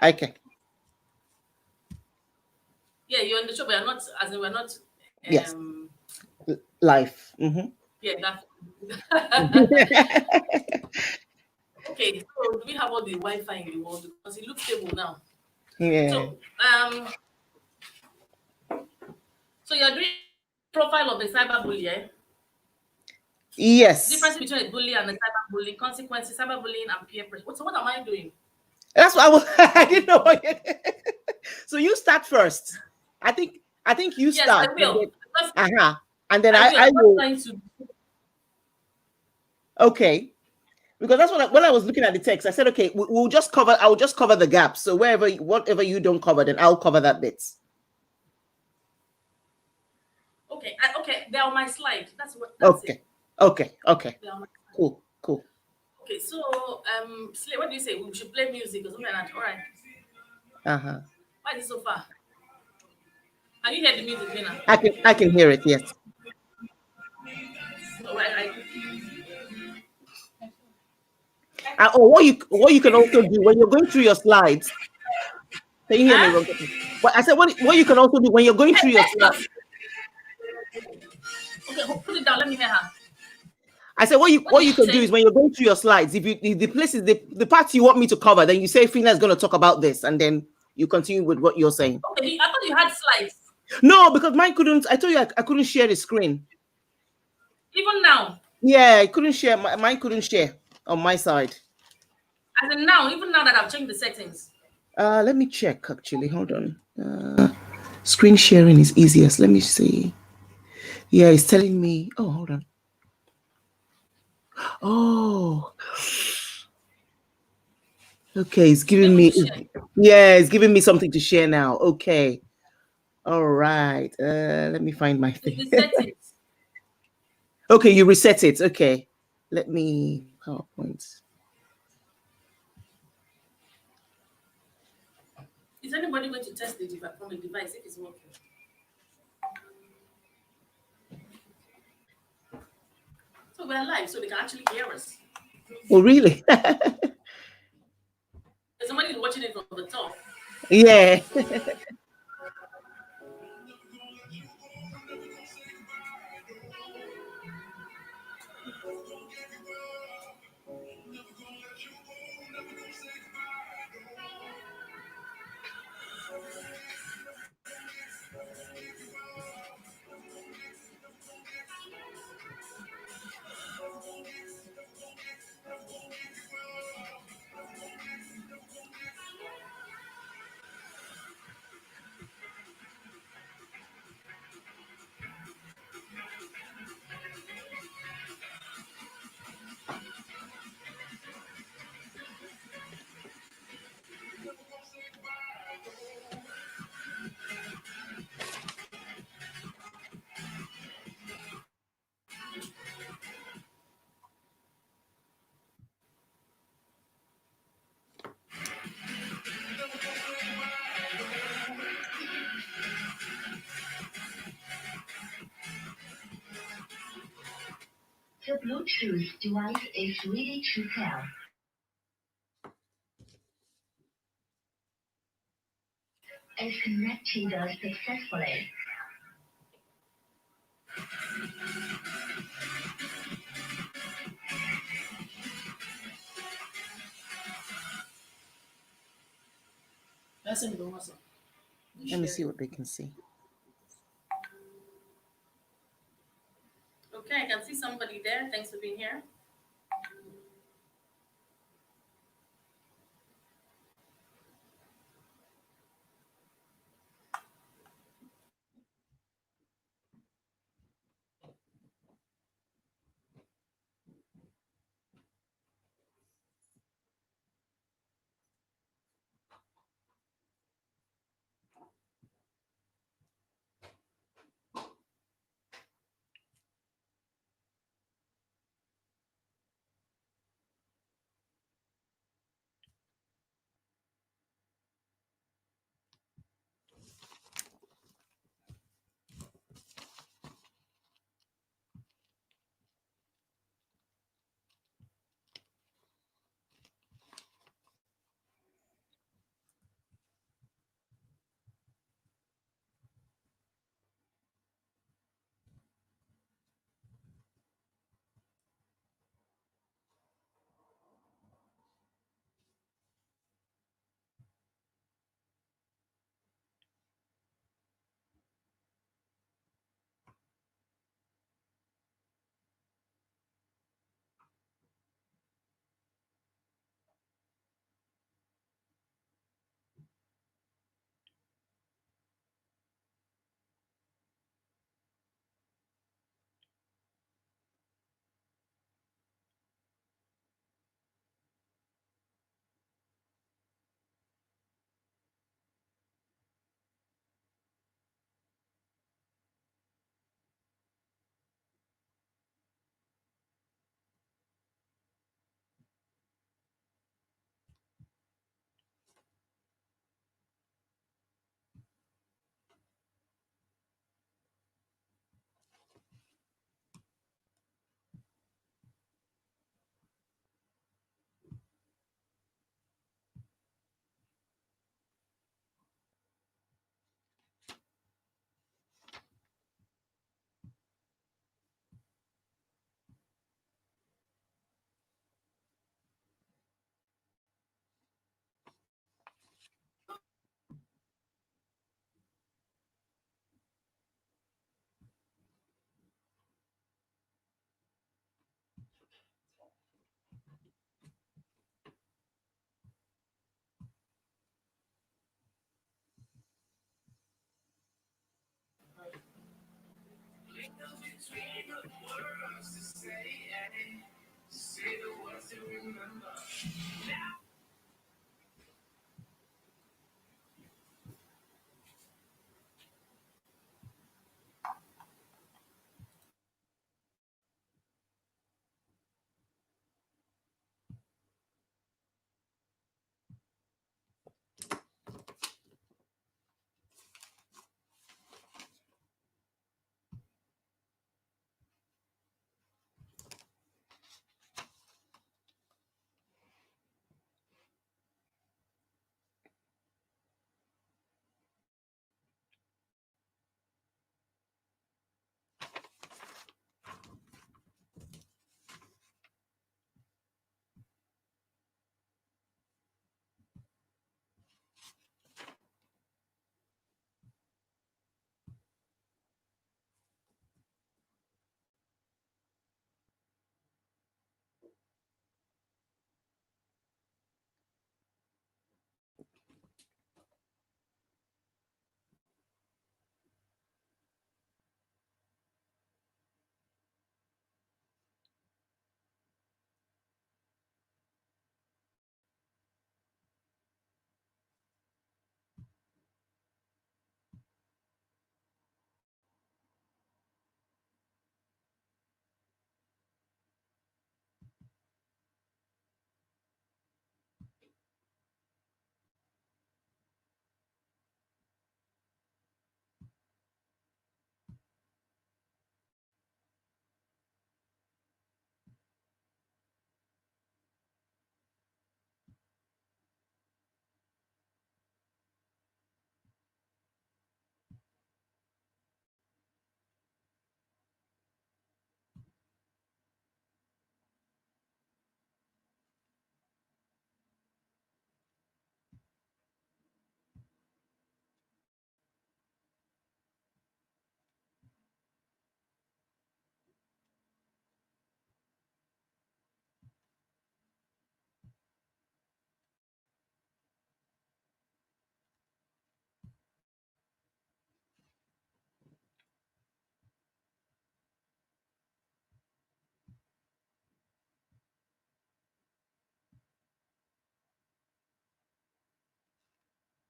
Okay. Yeah, you're on the show, but you're not, as in we're not. Yes. Live. Yeah, that. Okay, so do we have all the Wi-Fi in the world? Because it looks stable now. Yeah. So you're doing profile of the cyberbully, eh? Yes. Difference between a bully and a cyberbully, consequences, cyberbullying and peer pressure. So what am I doing? That's what I didn't know. So you start first. I think you Yes, start. I will. And then I will. I I'm not will. trying to. Okay. Because that's what when I was looking at the text, I said, okay, we'll just cover. I'll just cover the gaps. So whatever you don't cover, then I'll cover that bit. Okay, okay. They're on my slide. That's Okay. it. Okay. Cool. Okay, so Slay, what do you say? We should play music or something like that. All right. Why is it so far? Can you hear the music, Phinnah? I can hear it. Yes. All right. Or what you can also do when you're going through your slides. Can you hear me, Ronke? But I said what you can also do when you're going through your slides. Okay, put it down. Let me hear her. I said what you can do is when you're going through your slides, if the places the parts you want me to cover, then you say Phinnah is going to talk about this, and then you continue with what you're saying. Okay, I thought you had slides. No, because mine couldn't. I told you I couldn't share the screen. Even now. Yeah, I couldn't share. Mine couldn't share on my side. As in now, even now that I've changed the settings. Let me check. Actually, hold on. Screen sharing is easiest. Let me see. Yeah, it's telling me. Oh, hold on. Oh. Okay, it's giving me. Yeah, it's giving me something to share now. Okay. All right. Let me find my thing. Okay, you reset it. Okay. Let me PowerPoint. Is anybody going to test the device from the device if it's working? So we're live, so they can actually hear us. Oh, really? Somebody's watching it from the top. Yeah. The Bluetooth device is ready to pair. It's connected successfully. Let me see what they can see. Okay, I can see somebody there. Thanks for being here.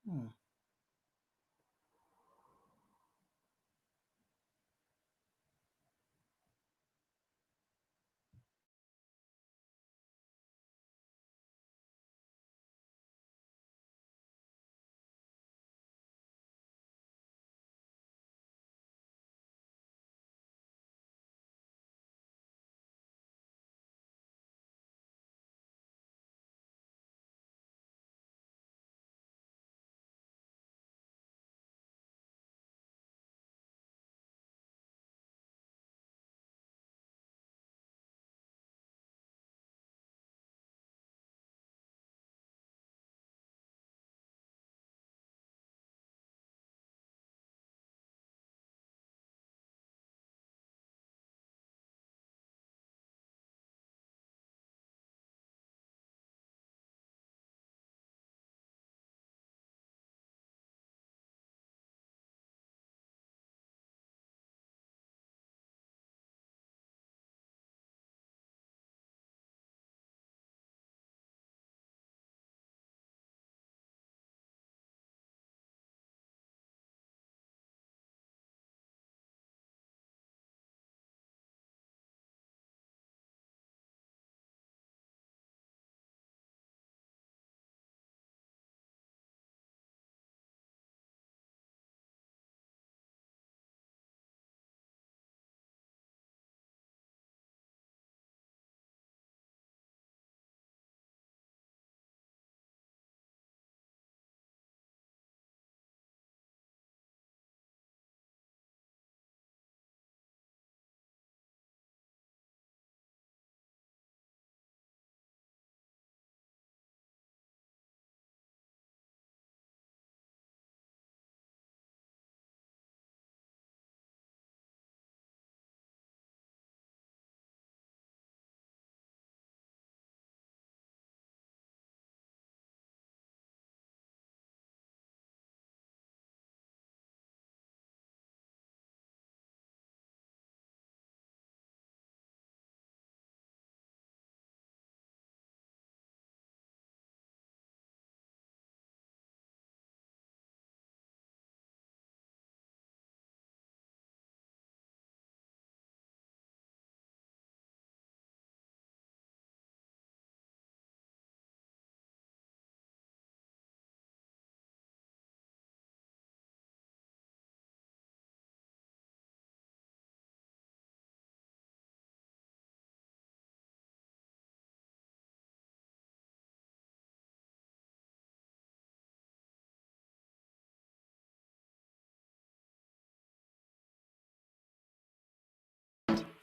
Hmm.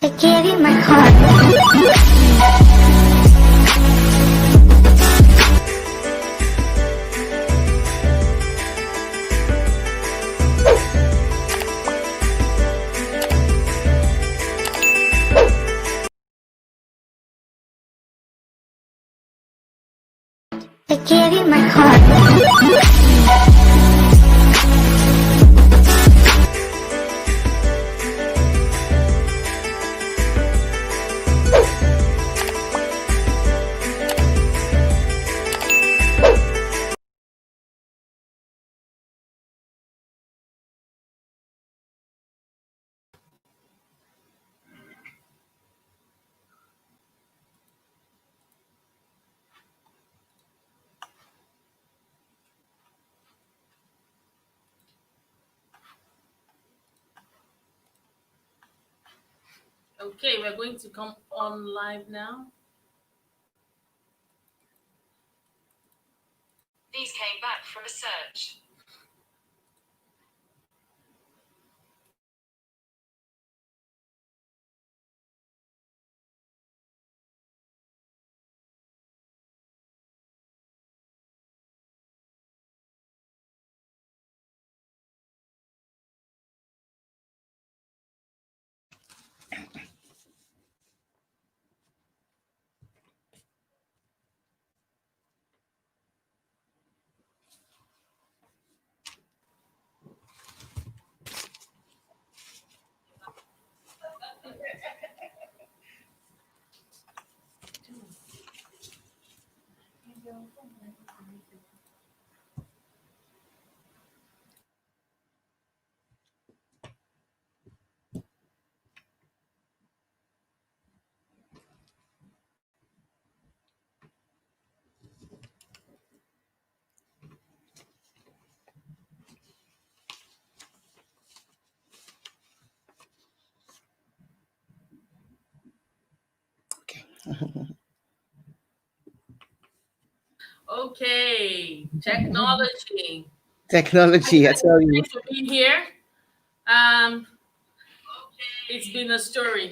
I gave you my heart. I gave you my heart. Okay, we're going to come on live now. These came back from a search. Okay, technology. Technology, I tell you. Thanks for being here. It's been a story.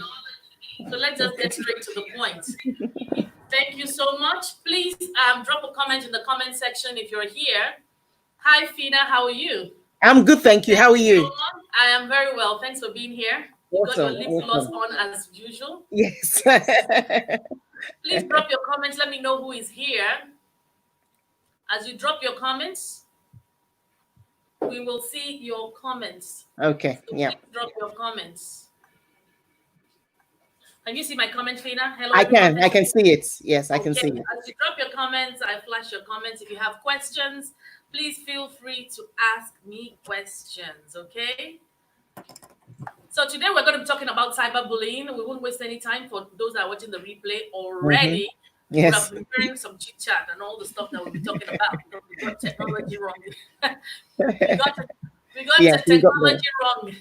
So let's just get straight to the point. Thank you so much. Please drop a comment in the comment section if you're here. Hi, Phinnah. How are you? I'm good, thank you. How are you? I am very well. Thanks for being here. You got your lip gloss on as usual. Yes. Please drop your comments. Let me know who is here. As you drop your comments, we will see your comments. Okay. So yeah. Drop your comments. Can you see my comment, Phinnah? Hello. I can see it. Yes, I can see it. As you drop your comments, I flash your comments. If you have questions, please feel free to ask me questions. Okay. So today we're going to be talking about cyberbullying. We won't waste any time for those that are watching the replay already. Yes. We're preparing some chit chat and all the stuff that we'll be talking about. Because we got technology wrong. we got the technology wrong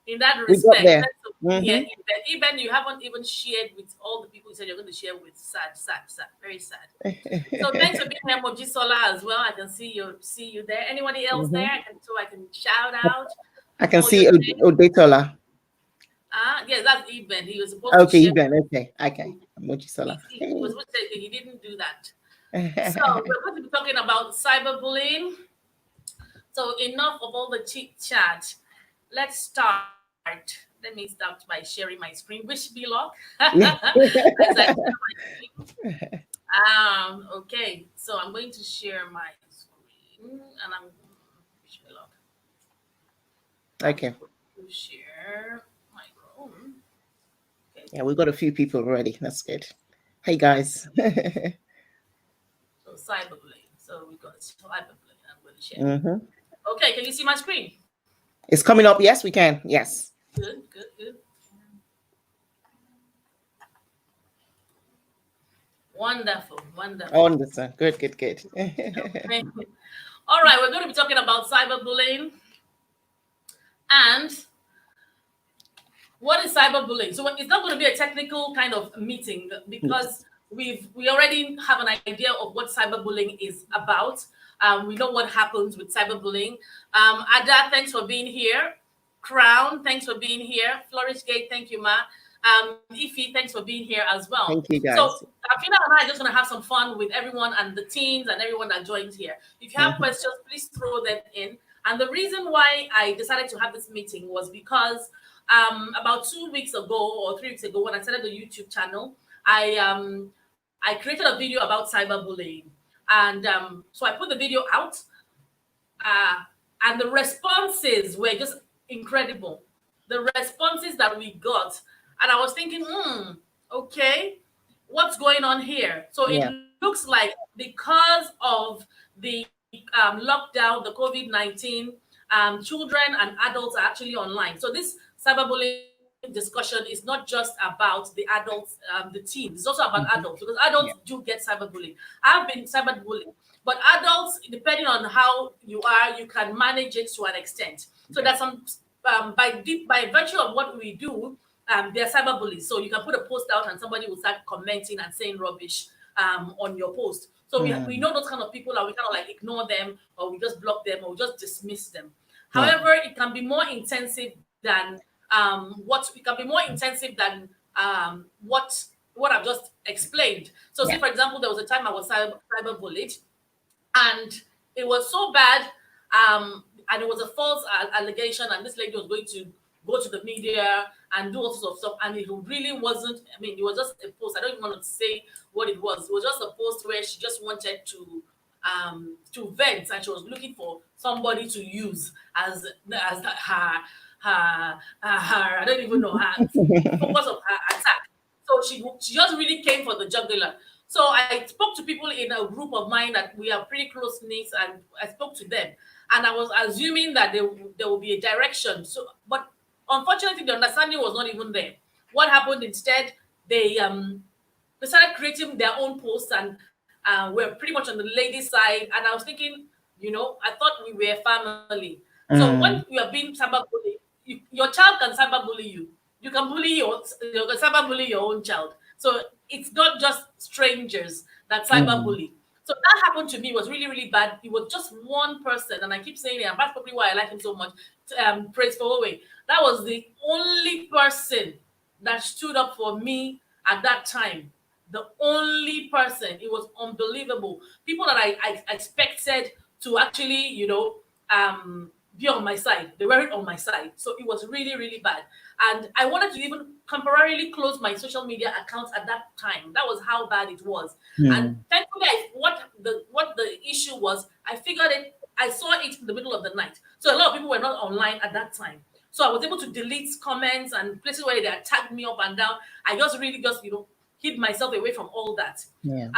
in that respect. Yeah, even you haven't even shared with all the people you said you're going to share with. Sad, very sad. So thanks for being here, Mojisola, as well. I can see you there. Anybody else there? I can shout out. I can see Odetola. Yes, that's Eben. He was supposed to share. Eben. Okay. Mojisola. He was supposed to say he didn't do that. So we're going to be talking about cyberbullying. So enough of all the chit chat. Let's start. Let me start by sharing my screen. Wish me luck. Okay, so I'm going to share my screen, and I'm wish me luck. Okay. Share my Chrome. Okay. Yeah, we've got a few people already. That's good. Hey guys. So cyberbullying. So we got cyberbullying. I'm going to share. Okay, can you see my screen? It's coming up. Yes, we can. Yes. Good. Wonderful. Understand. Good. Okay. All right, we're going to be talking about cyberbullying. And what is cyberbullying? So it's not going to be a technical kind of meeting because we already have an idea of what cyberbullying is about. We know what happens with cyberbullying. Ada, thanks for being here. Crown, thanks for being here. Flourish Gate, thank you, Ma. Ify, thanks for being here as well. Thank you, guys. So, Phinnah and I are just going to have some fun with everyone and the teams and everyone that joins here. If you have questions, please throw them in. And the reason why I decided to have this meeting was because about 2 weeks ago or 3 weeks ago, when I started the YouTube channel, I created a video about cyberbullying. And so I put the video out, and the responses were just incredible. The responses that we got. And I was thinking, okay, what's going on here? So it looks like because of the lockdown, the COVID-19, children and adults are actually online. So this cyberbullying discussion is not just about the adults, the teens. It's also about adults, because adults do get cyberbullying. I've been cyberbullied, but adults, depending on how you are, you can manage it to an extent. So there's some by virtue of what we do, they're cyberbullies. So you can put a post out and somebody will start commenting and saying rubbish on your post. So we know those kind of people, and we kind of like ignore them, or we just block them, or we just dismiss them. However, it can be more intensive than what I've just explained. So say, for example, there was a time I was cyberbullied, and it was so bad, and it was a false allegation, and this lady was going to go to the media and do all sorts of stuff, and it really wasn't. I mean, it was just a post. I don't even want to say what it was. It was just a post where she just wanted to vent, and she was looking for somebody to use as her I don't even know, her focus of her attack. So she just really came for the jugular. So I spoke to people in a group of mine that we are pretty close knit, and I spoke to them, and I was assuming that there will be a direction. So, but unfortunately, the understanding was not even there. What happened instead? They started creating their own posts, and we're pretty much on the lady's side. And I was thinking, I thought we were family. So when you are being cyberbullied, your child can cyberbully you. You can cyberbully your own child. So it's not just strangers that cyberbully. So that happened to me. It was really, really bad. It was just one person, and I keep saying it, and that's probably why I like him so much. Praise for Owe. That was the only person that stood up for me at that time. The only person. It was unbelievable. People that I expected to actually, be on my side. They weren't on my side. So it was really, really bad. And I wanted to even temporarily close my social media accounts at that time. That was how bad it was. And thankfully, what the issue was, I figured it. I saw it in the middle of the night. So a lot of people were not online at that time. So I was able to delete comments and places where they attacked me up and down. I just hid myself away from all that. And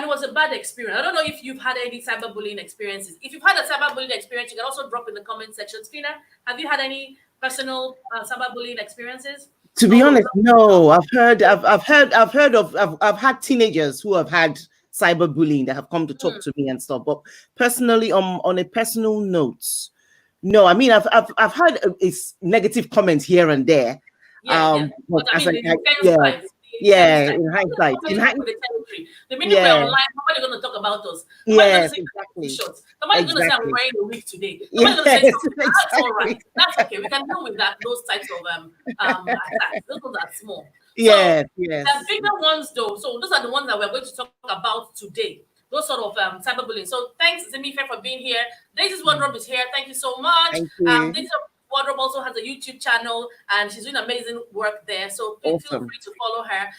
it was a bad experience. I don't know if you've had any cyberbullying experiences. If you've had a cyberbullying experience, you can also drop in the comment section. Phinnah, have you had any personal cyberbullying experiences? To be honest, no. I've had teenagers who have had cyberbullying that have come to talk to me and stuff. But personally, on a personal note, no. I mean, I've had negative comments here and there. But I mean, in hindsight. The minute we're online, nobody's going to talk about us. Nobody's going to say somebody's going to say I'm wearing a wig today. Nobody's going to say something. That's all right. That's okay. We can deal with that. Those types of attacks. Those ones are small. The bigger ones, though. So those are the ones that we're going to talk about today. Those sort of cyberbullying. So thanks, Zemife, for being here. Daisy's Wardrobe is here. Thank you so much. Thank you. Daisy's Wardrobe also has a YouTube channel, and she's doing amazing work there. So please feel free to follow her.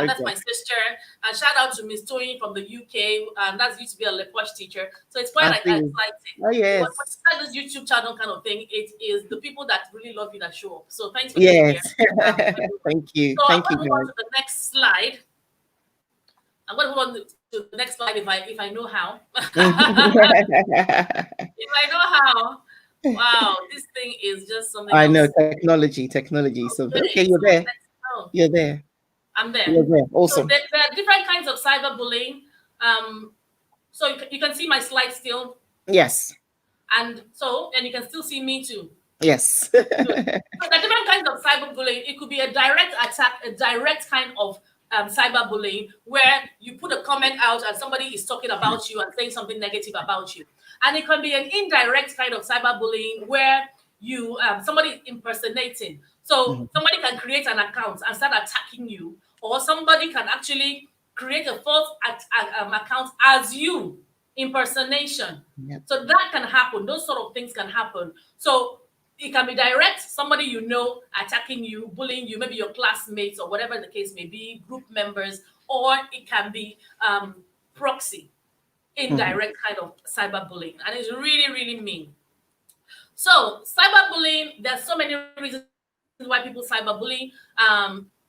That's my sister. And shout out to Miss Toyin from the UK. That used to be a LePosh teacher. So it's quite exciting. Oh, yes. When you start this YouTube channel kind of thing, it is the people that really love you that show up. So thanks for being here. Thank you. So Thank I'm you. going to move on to the next slide. I'm going to move on to the next slide if I know how. If I know how. Wow, this thing is just something I else. know, technology. So okay, you're there. You're there. I'm there. You're there. Awesome. So there are different kinds of cyberbullying. So you can see my slide still. Yes. And you can still see me too. Yes. So there are different kinds of cyberbullying. It could be a direct attack, a direct kind of cyberbullying, where you put a comment out and somebody is talking about you and saying something negative about you. And it can be an indirect kind of cyberbullying where you somebody impersonating. So somebody can create an account and start attacking you, or somebody can actually create a false account as you, impersonation. Yep. So that can happen. Those sort of things can happen. So it can be direct, somebody you know attacking you, bullying you, maybe your classmates or whatever the case may be, group members, or it can be proxy, indirect kind of cyberbullying, and it's really, really mean. So cyberbullying, there's so many reasons why people cyberbully.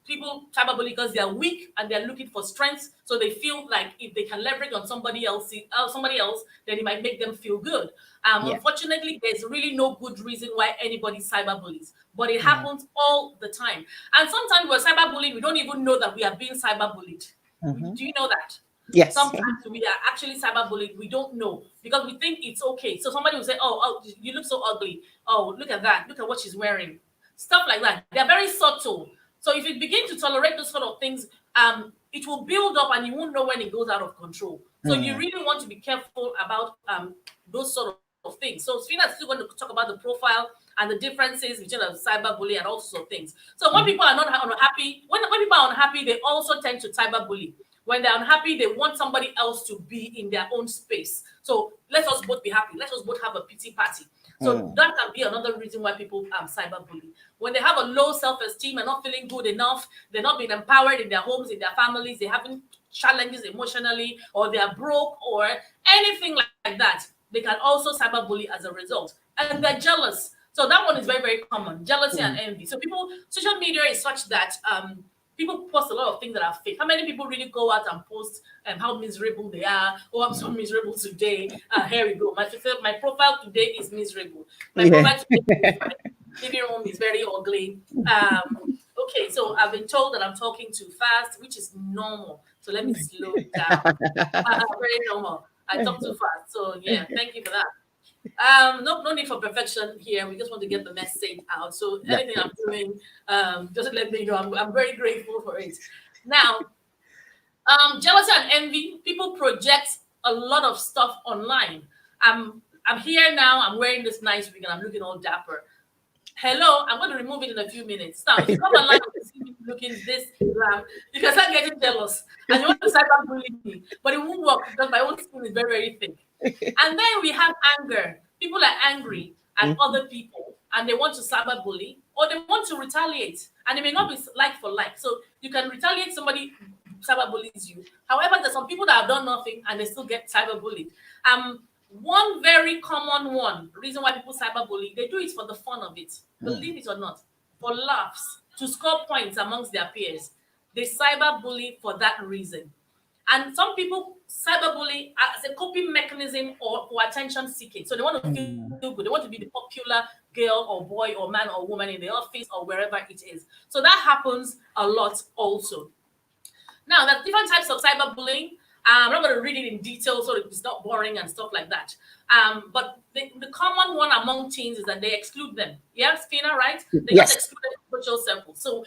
People cyberbully because they are weak and they're looking for strength. So they feel like if they can leverage on somebody else, then it might make them feel good. Unfortunately, there's really no good reason why anybody cyberbullies, but it happens all the time. And sometimes we're cyberbullied, we don't even know that we are being cyberbullied. Do you know that? Yes. Sometimes we are actually cyberbullied. We don't know because we think it's okay. So somebody will say, "Oh, you look so ugly. Oh, look at that. Look at what she's wearing." Stuff like that. They're very subtle. So if you begin to tolerate those sort of things, it will build up, and you won't know when it goes out of control. So you really want to be careful about those sort of things. So Phinnah is still going to talk about the profile and the differences between a cyberbully and all sorts of things. So when people are not unhappy, when people are unhappy, they also tend to cyberbully. When they're unhappy, they want somebody else to be in their own space. So let us both be happy. Let us both have a pity party. So that can be another reason why people cyberbully. When they have a low self-esteem and not feeling good enough, they're not being empowered in their homes, in their families, they're having challenges emotionally, or they are broke, or anything like that, they can also cyberbully as a result. And they're jealous. So that one is very, very common. Jealousy and envy. So social media is such that people post a lot of things that are fake. How many people really go out and post how miserable they are? Oh, I'm so miserable today. Here we go. My profile today is miserable. My profile today living room is very ugly. Okay, so I've been told that I'm talking too fast, which is normal. So let me slow it down. Very normal. I talk too fast. So yeah, thank you for that. No need for perfection here. We just want to get the message out. So anything I'm doing, just let me know. I'm very grateful for it. Now, jealousy and envy. People project a lot of stuff online. I'm here now. I'm wearing this nice wig and I'm looking all dapper. Hello, I'm going to remove it in a few minutes. Now, if you come online and see me looking this glam, you can start getting jealous and you want to cyberbully me, but it won't work because my own skin is very, very thick. And then we have anger. People are angry at other people and they want to cyberbully or they want to retaliate. And it may not be like for like. So you can retaliate, somebody cyberbullies you. However, there's some people that have done nothing and they still get cyberbullied. One very common reason why people cyberbully, they do it for the fun of it. Believe it or not, for laughs, to score points amongst their peers. They cyberbully for that reason. And some people cyberbully as a coping mechanism or for attention seeking. So they want to feel good. They want to be the popular girl or boy or man or woman in the office or wherever it is. So that happens a lot also. Now, there's different types of cyberbullying. I'm not going to read it in detail so it's not boring and stuff like that. But the common one among teens is that they exclude them. Yes, Phinnah, right? They just exclude them from social circles. So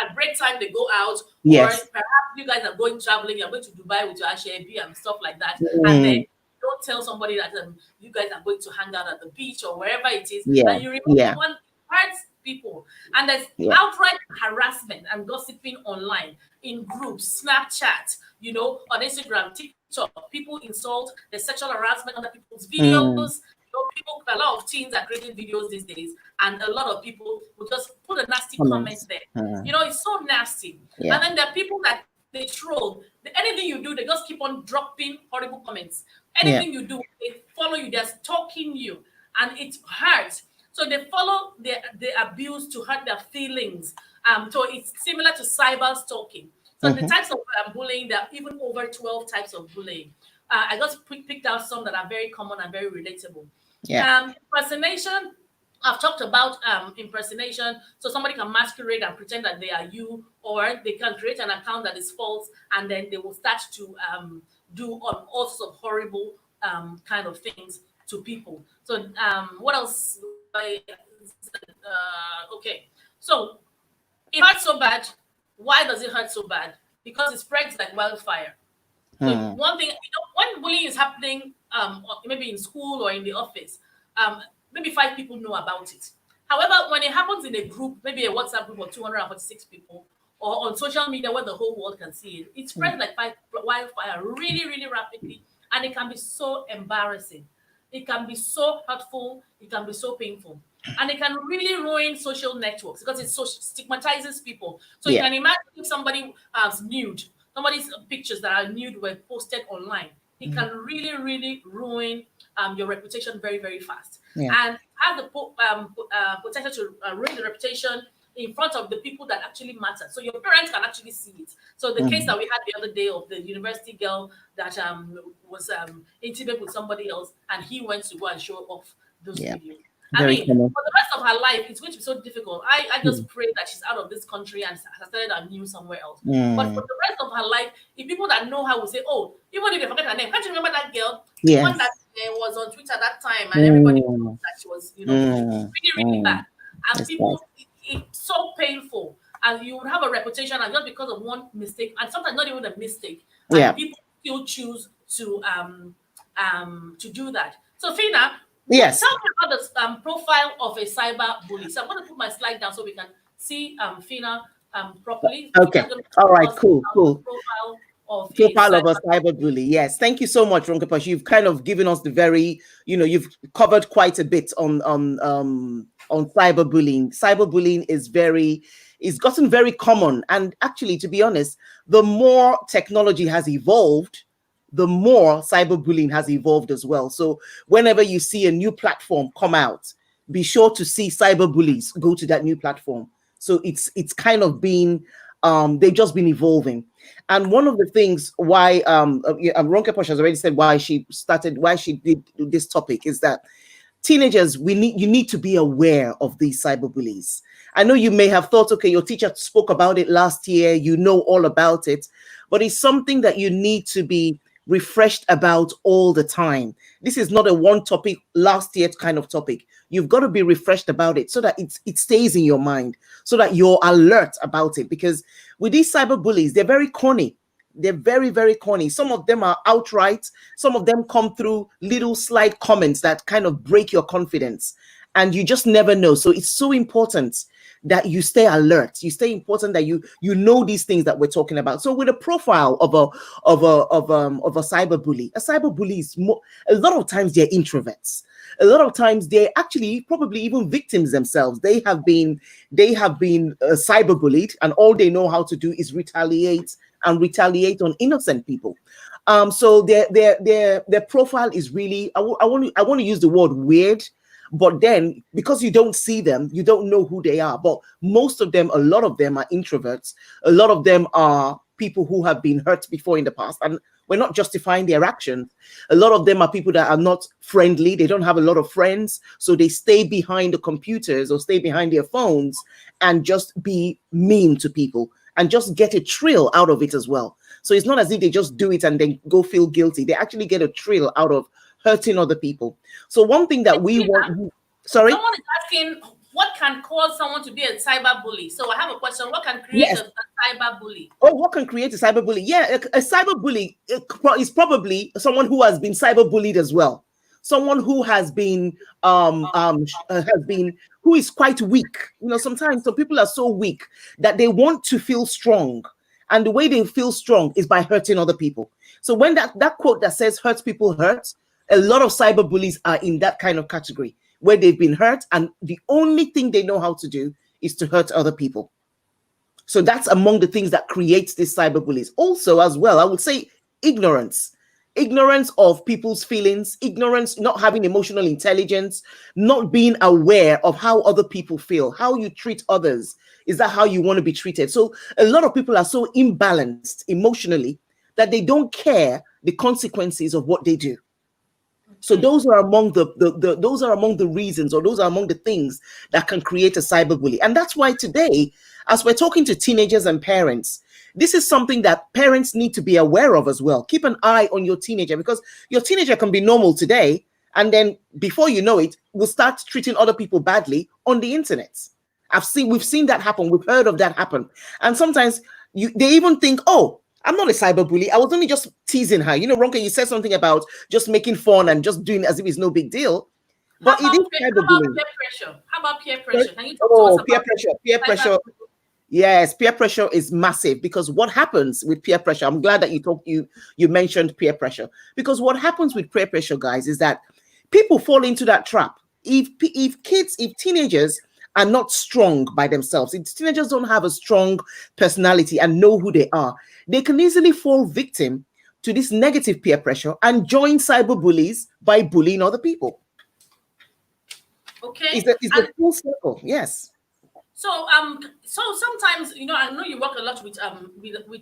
at break time, they go out. Or perhaps you guys are going traveling. You're going to Dubai with your Ashebi and stuff like that. And then don't tell somebody that you guys are going to hang out at the beach or wherever it is. And you remember one hurts people. And there's outright harassment and gossiping online in groups, Snapchat, on Instagram, TikTok. People insult, there's sexual harassment on people's videos. A lot of teens are creating videos these days, and a lot of people will just put a nasty comment there. It's so nasty. And then there are people that they troll. Anything you do, they just keep on dropping horrible comments. Anything you do, they follow you, they're stalking you, and it hurts. So they follow the abuse to hurt their feelings. So it's similar to cyber stalking. So the types of bullying, there are even over 12 types of bullying. I just picked out some that are very common and very relatable. Impersonation. I've talked about impersonation. So somebody can masquerade and pretend that they are you, or they can create an account that is false, and then they will start to do all sorts of horrible kind of things to people. So what else? Okay. So it hurts so bad. Why does it hurt so bad? Because it spreads like wildfire. So one thing, when bullying is happening, maybe in school or in the office, maybe 5 people know about it. However, when it happens in a group, maybe a WhatsApp group of 246 people, or on social media where the whole world can see it, it spreads like wildfire really, really rapidly, and it can be so embarrassing. It can be so hurtful. It can be so painful. And it can really ruin social networks because it so stigmatizes people. So you can imagine if somebody nude, somebody's pictures that are nude were posted online, it can really, really ruin your reputation very, very fast. And have the potential to ruin the reputation in front of the people that actually matter. So your parents can actually see it. So the case that we had the other day of the university girl that was intimate with somebody else, and he went to go and show off those videos. I mean, for the rest of her life, it's going to be so difficult. I just pray that she's out of this country and has started anew somewhere else. But for the rest of her life, if people that know her will say, oh, even if they forget her name, can't you remember that girl? The one that was on Twitter that time, and everybody knows that she was, really, really bad. And people, it's so painful. And you would have a reputation, and just because of one mistake, and sometimes not even a mistake, and people still choose to do that. So, Phinnah, yes, tell me about the profile of a cyber bully. So I'm going to put my slide down so we can see Phinnah properly. Okay. All right. Cool. Profile of a cyber bully. Yes. Thank you so much, RonkePosh. You've kind of given us the very, you've covered quite a bit on cyberbullying. Cyberbullying is gotten very common, and actually, to be honest, the more technology has evolved, the more cyberbullying has evolved as well. So whenever you see a new platform come out, be sure to see cyberbullies go to that new platform. So it's kind of been, they've just been evolving. And one of the things why RonkePosh has already said why she did this topic is that teenagers, you need to be aware of these cyberbullies. I know you may have thought, okay, your teacher spoke about it last year, you know all about it, but it's something that you need to be refreshed about all the time. This is not a one topic last year kind of topic. You've got to be refreshed about it so that it stays in your mind, so that you're alert about it. Because with these cyberbullies, they're very corny. They're very, very corny. Some of them are outright. Some of them come through little slight comments that kind of break your confidence, and you just never know. So it's so important that you stay alert. You stay important that you know these things that we're talking about. So with a profile of a cyberbully, a cyberbully is a lot of times they're introverts. A lot of times they're actually probably even victims themselves. They have been cyberbullied, and all they know how to do is retaliate on innocent people. So their profile is really, I want to use the word weird. But then, because you don't see them, you don't know who they are. But most of them, a lot of them are introverts. A lot of them are people who have been hurt before in the past. And we're not justifying their actions. A lot of them are people that are not friendly. They don't have a lot of friends. So they stay behind the computers or stay behind their phones and just be mean to people and just get a thrill out of it as well. So it's not as if they just do it and then go feel guilty. They actually get a thrill out of hurting other people. So one thing that we want, sorry? Someone is asking, what can cause someone to be a cyber bully? So I have a question. What can create a cyber bully? Oh, what can create a cyber bully? Yeah, a cyber bully is probably someone who has been cyber bullied as well. Someone who has been who is quite weak. Sometimes some people are so weak that they want to feel strong. And the way they feel strong is by hurting other people. So when that quote that says hurt people hurt, a lot of cyber bullies are in that kind of category where they've been hurt and the only thing they know how to do is to hurt other people. So that's among the things that creates these cyber bullies. Also, as well, I would say ignorance of people's feelings, ignorance, not having emotional intelligence, not being aware of how other people feel, how you treat others. Is that how you want to be treated? So a lot of people are so imbalanced emotionally that they don't care the consequences of what they do. So those are among the reasons, or those are among the things that can create a cyberbully. And that's why today, as we're talking to teenagers and parents, this is something that parents need to be aware of as well. Keep an eye on your teenager, because your teenager can be normal today, and then before you know it, will start treating other people badly on the internet. We've seen that happen. We've heard of that happen. And sometimes they even think, oh, I'm not a cyberbully. I was only just teasing her. Ronke, you said something about just making fun and just doing as if it's no big deal. But it is cyberbullying. Peer pressure? How about peer pressure? Can you talk to us about peer pressure? Peer pressure. Yes, peer pressure is massive, because what happens with peer pressure, I'm glad that you mentioned peer pressure, because what happens with peer pressure, guys, is that people fall into that trap. If teenagers are not strong by themselves, if teenagers don't have a strong personality and know who they are, they can easily fall victim to this negative peer pressure and join cyberbullies by bullying other people. Okay. It's a full circle. Yes. So sometimes, I know you work a lot with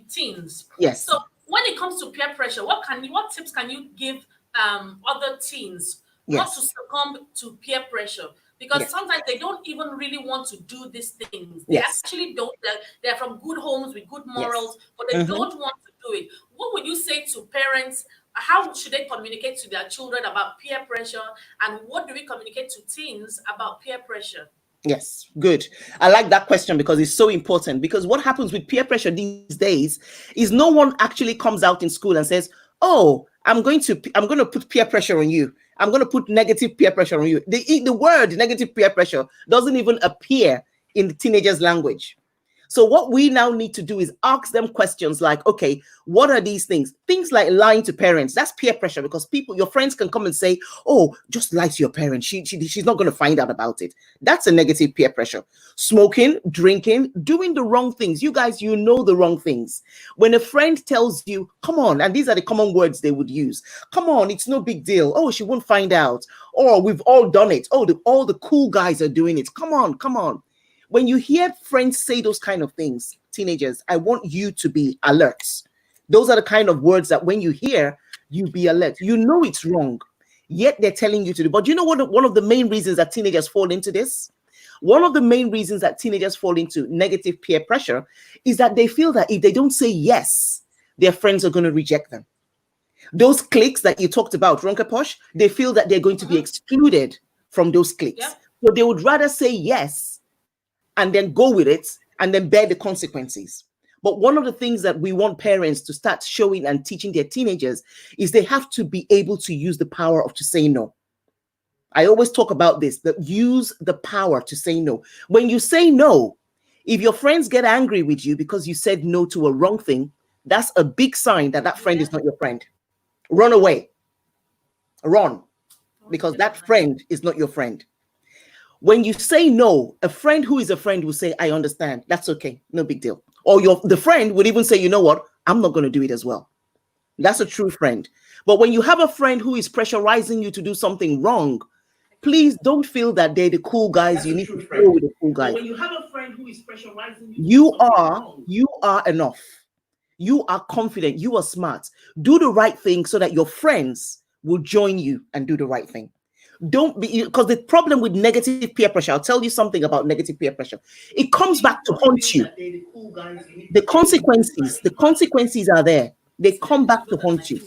teens. Yes. So when it comes to peer pressure, what tips can you give other teens not to succumb to peer pressure? Because sometimes they don't even really want to do these things. They actually don't. They're from good homes with good morals, but they don't want to do it. What would you say to parents? How should they communicate to their children about peer pressure? And what do we communicate to teens about peer pressure? Yes, good. I like that question because it's so important. Because what happens with peer pressure these days is no one actually comes out in school and says, "Oh, I'm going to put peer pressure on you. I'm going to put negative peer pressure on you." The word negative peer pressure doesn't even appear in the teenagers' language. So what we now need to do is ask them questions like, okay, what are these things? Things like lying to parents. That's peer pressure, because your friends can come and say, "Oh, just lie to your parents. She's not going to find out about it." That's a negative peer pressure. Smoking, drinking, doing the wrong things. You guys, you know the wrong things. When a friend tells you, "Come on," and these are the common words they would use. "Come on, it's no big deal. Oh, she won't find out." Or, "We've all done it. Oh, all the cool guys are doing it. Come on, come on." When you hear friends say those kind of things, teenagers, I want you to be alert. Those are the kind of words that when you hear, you be alert. You know it's wrong, yet they're telling you to do. But you know what? One of the main reasons that teenagers fall into this, one of the main reasons that teenagers fall into negative peer pressure is that they feel that if they don't say yes, their friends are going to reject them. Those cliques that you talked about, RonkePosh, they feel that they're going to be excluded from those cliques. Yep. So they would rather say yes and then go with it and then bear the consequences. But one of the things that we want parents to start showing and teaching their teenagers is they have to be able to use the power to say no. I always talk about this, that use the power to say no. When you say no, if your friends get angry with you because you said no to a wrong thing, that's a big sign that that friend is not your friend. Run away. Run. Because that friend is not your friend. When you say no, a friend who is a friend will say, "I understand. That's okay. No big deal." Or the friend would even say, "You know what? I'm not going to do it as well." That's a true friend. But when you have a friend who is pressurizing you to do something wrong, please don't feel that they're the cool guys. You need to go with the cool guys. When you have a friend who is pressurizing you are enough. You are confident. You are smart. Do the right thing so that your friends will join you and do the right thing. Don't be, because the problem with negative peer pressure, I'll tell you something about negative peer pressure. It comes back to haunt you. The consequences are there. They come back to haunt you.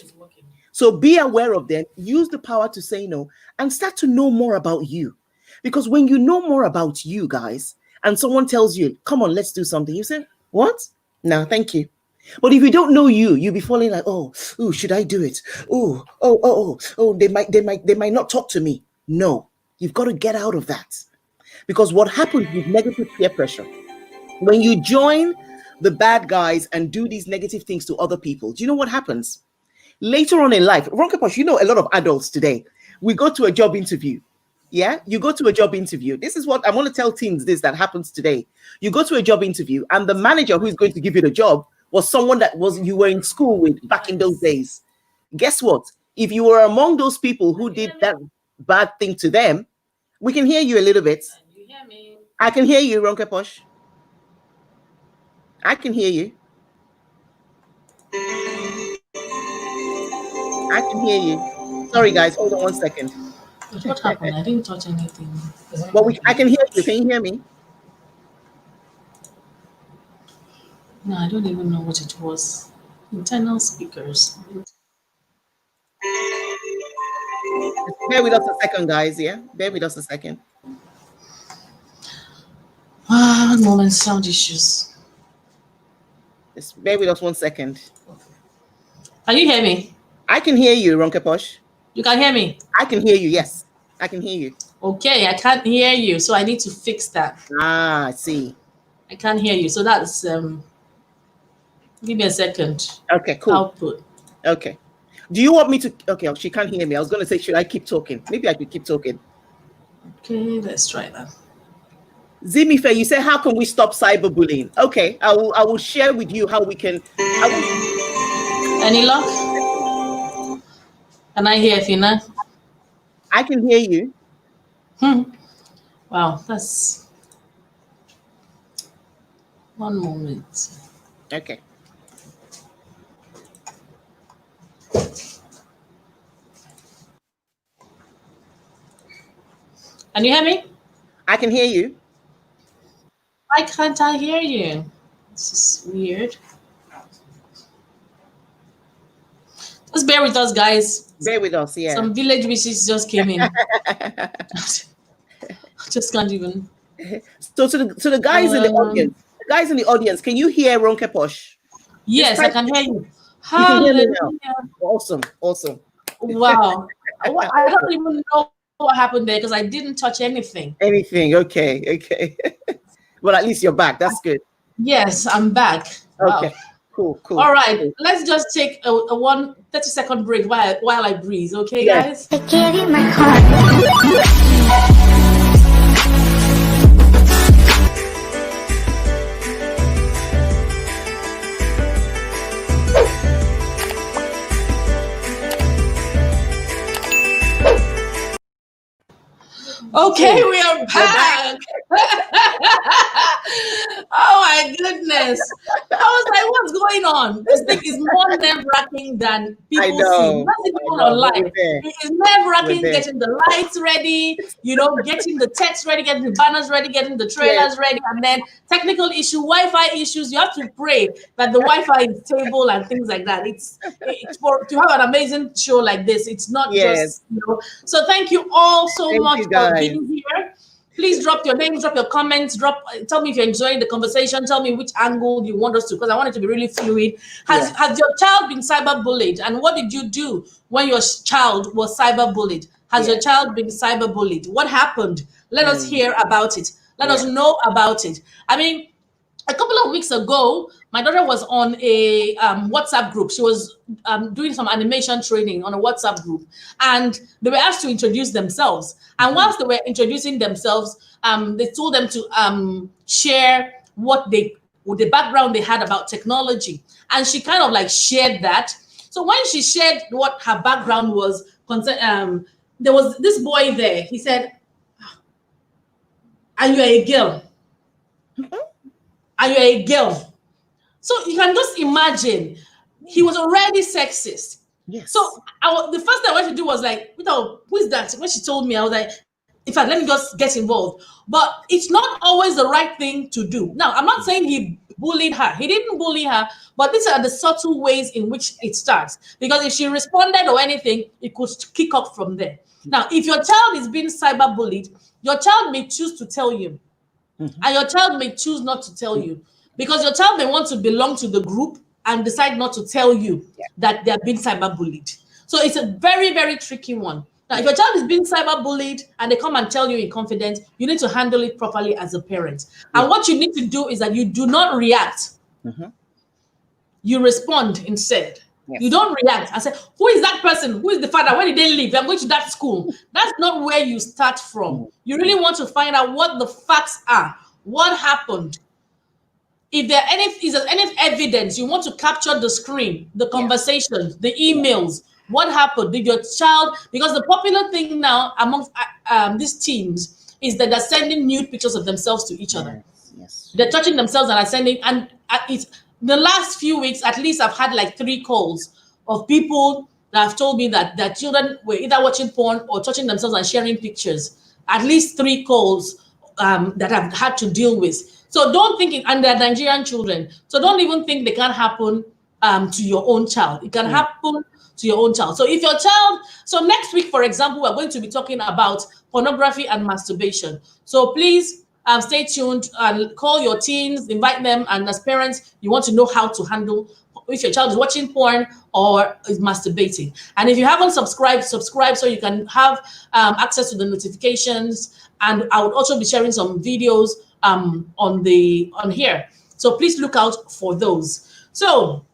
So be aware of them. Use the power to say no and start to know more about you. Because when you know more about you, guys, and someone tells you, "Come on, let's do something," you say, "What? No, thank you." But if you don't know you'll be falling like, "Oh, should I do it? They might not talk to me." No, you've got to get out of that. Because what happens with negative peer pressure, when you join the bad guys and do these negative things to other people, do you know what happens? Later on in life, RonkePosh, you know, a lot of adults today, we go to a job interview. Yeah, you go to a job interview. This is what I want to tell teens this that happens today. You go to a job interview and the manager who is going to give you the job was someone that you were in school with back in those days. Guess what? If you were among those people who did that bad thing to them, we can hear you a little bit. Can you hear me? I can hear you, RonkePosh. I can hear you. I can hear you. Sorry, guys. Hold on 1 second. What happened? I didn't touch anything. Well, I can hear you. Can you hear me? No, I don't even know what it was. Internal speakers. Bear with us a second, guys. Yeah, bear with us a second. 1 moment, sound issues. Just bear with us 1 second. Can you hear me? I can hear you, RonkePosh. You can hear me? I can hear you, yes. I can hear you. Okay, I can't hear you, so I need to fix that. Ah, I see. I can't hear you, so that's give me a second. Okay, cool. Output. Okay. Do you want me to? Okay, she can't hear me. I was going to say, should I keep talking? Maybe I could keep talking. Okay, let's try that. Zimife, you say, how can we stop cyberbullying? Okay, I will share with you how we can. Any luck? Can I hear Phinnah? I can hear you. Wow, that's one moment. Okay. Can you hear me? I can hear you. Why can't I hear you? This is weird. Just bear with us, guys. Bear with us, yeah. Some village witches just came in. Just can't even. So to the guys in the audience, can you hear RonkePosh? Yes, I can hear you. Hallelujah. Awesome. Wow. I don't even know what happened there because I didn't touch anything. Okay. Well, at least you're back. That's good. Yes, I'm back. Okay. Wow. Cool. All right, let's just take a 30-second break while I breathe, okay, guys? I gave you my heart. Okay, we are back. Oh my goodness. I was like, what's going on? This thing is more nerve-wracking than people see. Not even online. It is nerve-wracking getting the lights ready, getting the text ready, getting the banners ready, getting the trailers ready, and then technical issue, Wi-Fi issues. You have to pray that the Wi-Fi is stable and things like that. It's to have an amazing show like this. It's not just, So thank you all so much for being here. Please drop your names, drop your comments, tell me if you're enjoying the conversation, tell me which angle you want us to, because I want it to be really fluid. Has your child been cyberbullied? And what did you do when your child was cyberbullied? Has your child been cyberbullied? What happened? Let us hear about it. Let us know about it. I mean, a couple of weeks ago, my daughter was on a WhatsApp group. She was doing some animation training on a WhatsApp group, and they were asked to introduce themselves. And whilst they were introducing themselves, they told them to share the background they had about technology. And she kind of like shared that. So when she shared what her background was, there was this boy there. He said, "And you're a girl." And you're a girl. So you can just imagine, he was already sexist. Yes. So the first thing I wanted to do was like, who is that? When she told me, I was like, in fact, let me just get involved. But it's not always the right thing to do. Now, I'm not saying he bullied her. He didn't bully her, but these are the subtle ways in which it starts. Because if she responded or anything, it could kick off from there. Now, if your child is being cyberbullied, your child may choose to tell you. And your child may choose not to tell you, because your child may want to belong to the group and decide not to tell you that they're being cyberbullied. So it's a very, very tricky one. Now, if your child is being cyberbullied and they come and tell you in confidence, you need to handle it properly as a parent. And what you need to do is that you do not react. You respond instead. Yes. You don't react and say, who is that person? Who is the father? Where did they live? I'm going to that school. That's not where you start from. You really want to find out what the facts are. What happened? If there is any evidence, you want to capture the screen, the conversations, the emails. What happened? Did your child? Because the popular thing now amongst these teens is that they're sending nude pictures of themselves to each other. Yes. They're touching themselves and are sending, and it's the last few weeks, at least I've had like 3 calls of people that have told me that their children were either watching porn or touching themselves and sharing pictures. At least 3 calls that I've had to deal with. So don't think and they're Nigerian children. So don't even think they can happen to your own child. It can happen to your own child. So if your child, so next week, for example, we're going to be talking about pornography and masturbation. So please, stay tuned and call your teens, invite them, and as parents, you want to know how to handle if your child is watching porn or is masturbating. And if you haven't subscribed so you can have access to the notifications. And I would also be sharing some videos on here. So please look out for those. So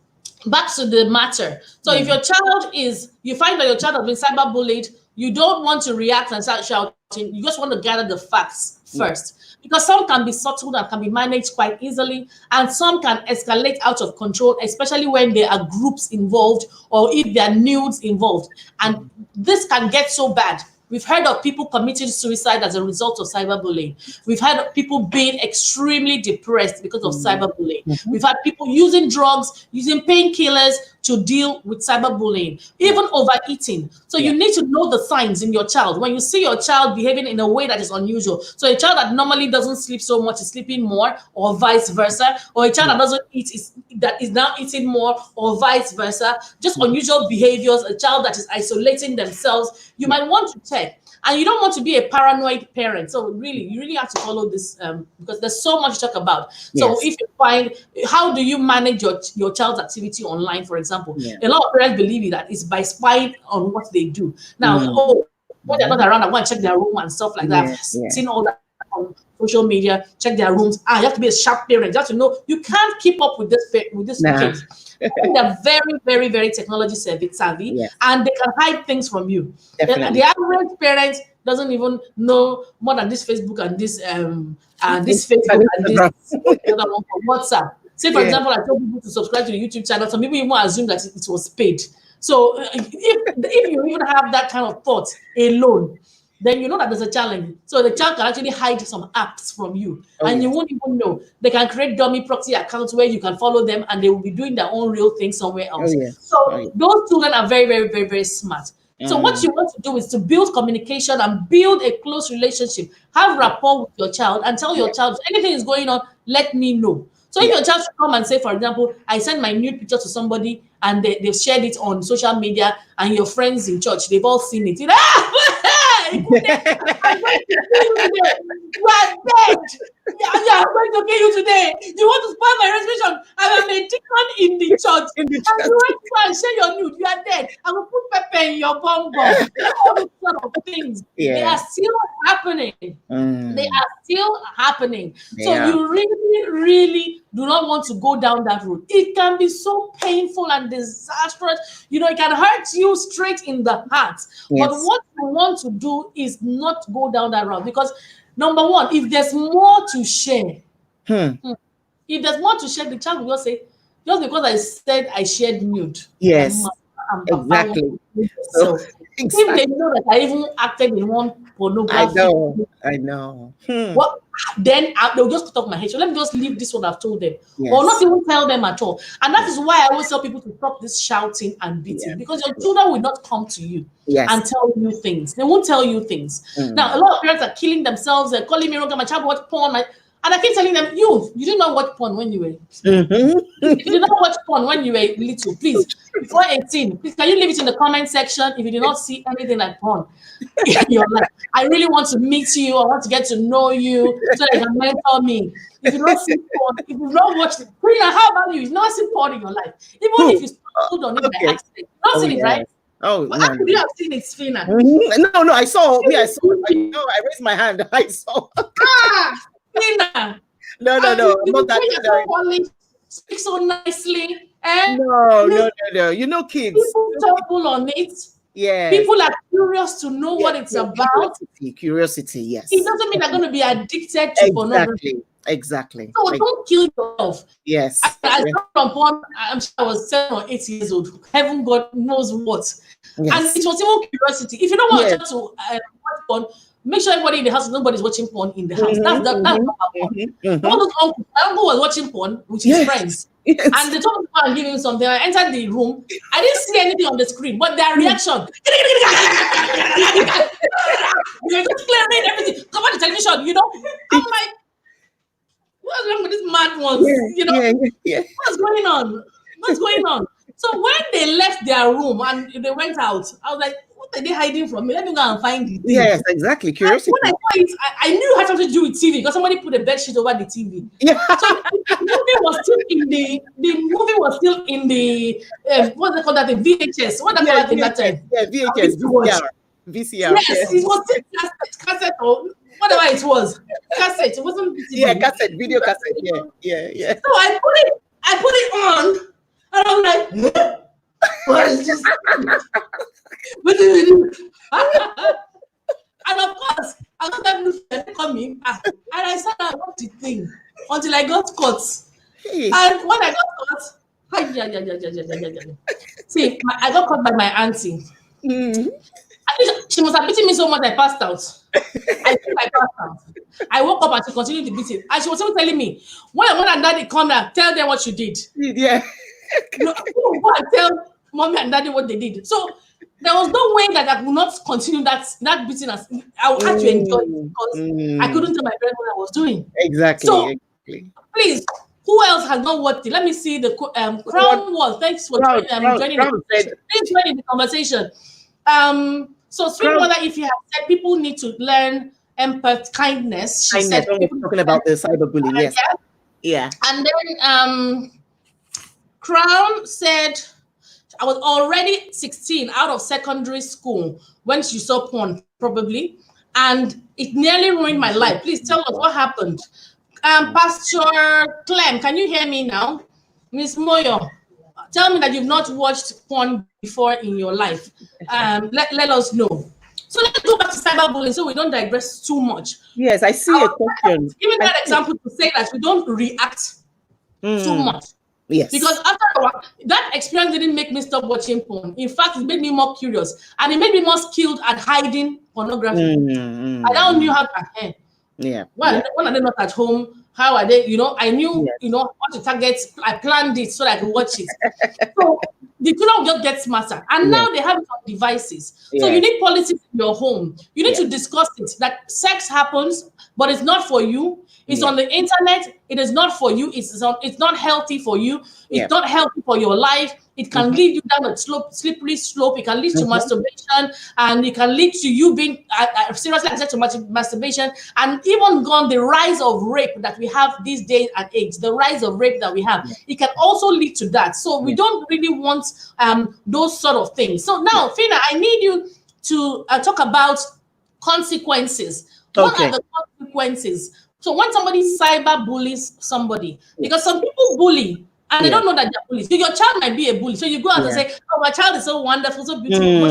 back to the matter. So if your child you find that your child has been cyberbullied, you don't want to react and start shouting. You just want to gather the facts first. Because some can be subtle and can be managed quite easily, and some can escalate out of control, especially when there are groups involved or if there are nudes involved. And this can get so bad. We've heard of people committing suicide as a result of cyberbullying. We've had people being extremely depressed because of cyberbullying. We've had people using drugs, using painkillers to deal with cyberbullying, even overeating. So you need to know the signs in your child. When you see your child behaving in a way that is unusual, so a child that normally doesn't sleep so much is sleeping more, or vice versa, or a child that doesn't eat that is now eating more, or vice versa, just unusual behaviors, a child that is isolating themselves, you might want to check. And you don't want to be a paranoid parent. So really, you really have to follow this because there's so much to talk about. So if you find, how do you manage your child's activity online, for example? A lot of parents believe that it's by spying on what they do. Now, when they're not around, I want to check their room and stuff like that. I've seen all that on social media, check their rooms. You have to be a sharp parent. You have to know you can't keep up with this kids. They're very, very, very technology savvy, and they can hide things from you. The average parent doesn't even know more than this Facebook and this Facebook and this other one for WhatsApp. Say, for example, I told people to subscribe to the YouTube channel. Some people even assume that it was paid. So if you even have that kind of thought alone, then you know that there's a challenge. So the child can actually hide some apps from you, and you won't even know. They can create dummy proxy accounts where you can follow them, and they will be doing their own real thing somewhere else. So those children are very, very, very, very smart. So what you want to do is to build communication and build a close relationship. Have rapport with your child and tell your child, if anything is going on, let me know. So if your child should come and say, for example, I sent my nude picture to somebody and they've shared it on social media, and your friends in church, they've all seen it. You know, I'm going to kill you today. You are dead. I'm going to kill you today. You want to spoil my reservation? I am a deacon in the church. And you went to and share your nude. You are dead. I will put pepper in your bum. All these sort of things. They are still happening. They are still happening. So you really, really do not want to go down that road. It can be so painful and disastrous. You know, it can hurt you straight in the heart. But what you want to do is not go down that route, because number one, if there's more to share, if there's more to share, the child will just say, just because I said I shared nude. Exactly. So if they know that I even acted in one pornography, I know. What then they'll just put up my head. So let me just leave this one I've told them, or not even tell them at all. And that is why I always tell people to stop this shouting and beating, because your children will not come to you and tell you things. They won't tell you things. Now, a lot of parents are killing themselves. They're calling me, my child watch porn. And I keep telling them, you did not watch porn when you were. You did not watch porn when you were little. Please, before 18, please, can you leave it in the comment section if you did not see anything like porn in your life? I really want to meet you. I want to get to know you so that you can mentor me. If you don't see porn, if you don't watch it, Phinnah, how about you? You've not seen porn in your life. Even if you stumbled on it by accident. You've not seen it, right? But after you have seen it, Phinnah. No, I saw. I saw. I raised my hand. I saw. Phinnah. No. I'm not that. Speak so nicely. Eh? No. You know, kids. People tumble on it. People are curious to know what it's about. Curiosity, yes. It doesn't mean they're going to be addicted to pornography. Exactly. So don't kill yourself. Yes. I started porn, I'm sure I was 7 or 8 years old. Heaven God knows what. And it was even curiosity. If you don't want to watch porn, make sure everybody in the house, nobody's watching porn in the house. That's number one. All those uncles, my uncle was watching porn with his friends. And they told me to go and give him something. I entered the room. I didn't see anything on the screen, but their reaction. They're just clearing everything. Come on the television, you know. I'm like, what's wrong with these mad ones? You know, what's going on? So when they left their room and they went out, I was like, what are they hiding from me? Let me go and find the thing. Yes, exactly. Curiosity. When I saw it, I knew it had something to do with TV because somebody put a bed sheet over the TV. Yeah. So the movie was still in the what they call that, the VHS. What they call that in that time? Yeah, VHS, VCR. Yes, it was still cassette or whatever it was. Cassette. It wasn't VCD. Yeah, cassette, video cassette. Yeah. So I put it on, and I'm like, what is this? What do we do? And of course, I got that new friend coming, and I said I watched the thing until I got caught. Hey. And when I got caught, see, I got caught by my auntie. I think she must have beaten me so much I passed out. I think I passed out. I woke up and she continued to beat it. And she was still telling me, when and daddy come down, tell them what you did. Yeah. No, go and tell mommy and daddy what they did. So there was no way that I would not continue that beating. I had to enjoy it because I couldn't tell my parents what I was doing. Exactly. So please, who else has not watched it? Let me see the Crown was. Thanks for joining the conversation. So sweet mother, if you have said people need to learn empathy, kindness. She said when we're talking about the cyberbullying. Yes. Yeah. And then Crown said, I was already 16 out of secondary school when she saw porn, probably, and it nearly ruined my life. Please tell us what happened. Pastor Clem, can you hear me now? Miss Moyo, tell me that you've not watched porn before in your life. Let us know. So let's go back to cyberbullying so we don't digress too much. Yes, I see a question. Give me that example to say that we don't react too much. Yes. Because after a while, that experience didn't make me stop watching porn. In fact, it made me more curious. And it made me more skilled at hiding pornography. I now knew how to when are they not at home? How are they? I knew, what to target. I planned it so that I could watch it. So the children just get smarter. And now they have it on devices. So you need policies in your home. You need to discuss it, that sex happens, but it's not for you. It's on the internet. It is not for you. It's not healthy for you. It's not healthy for your life. It can lead you down a slippery slope. It can lead to masturbation, and it can lead to you being seriously addicted to masturbation, and even gone the rise of rape that we have these days and age. The rise of rape that we have, it can also lead to that. So we don't really want those sort of things. So now, Phinnah, I need you to talk about consequences. What are the consequences? So when somebody cyber bullies somebody, because some people bully and they don't know that they're bullies. So your child might be a bully. So you go out and say, "Oh, my child is so wonderful, so beautiful."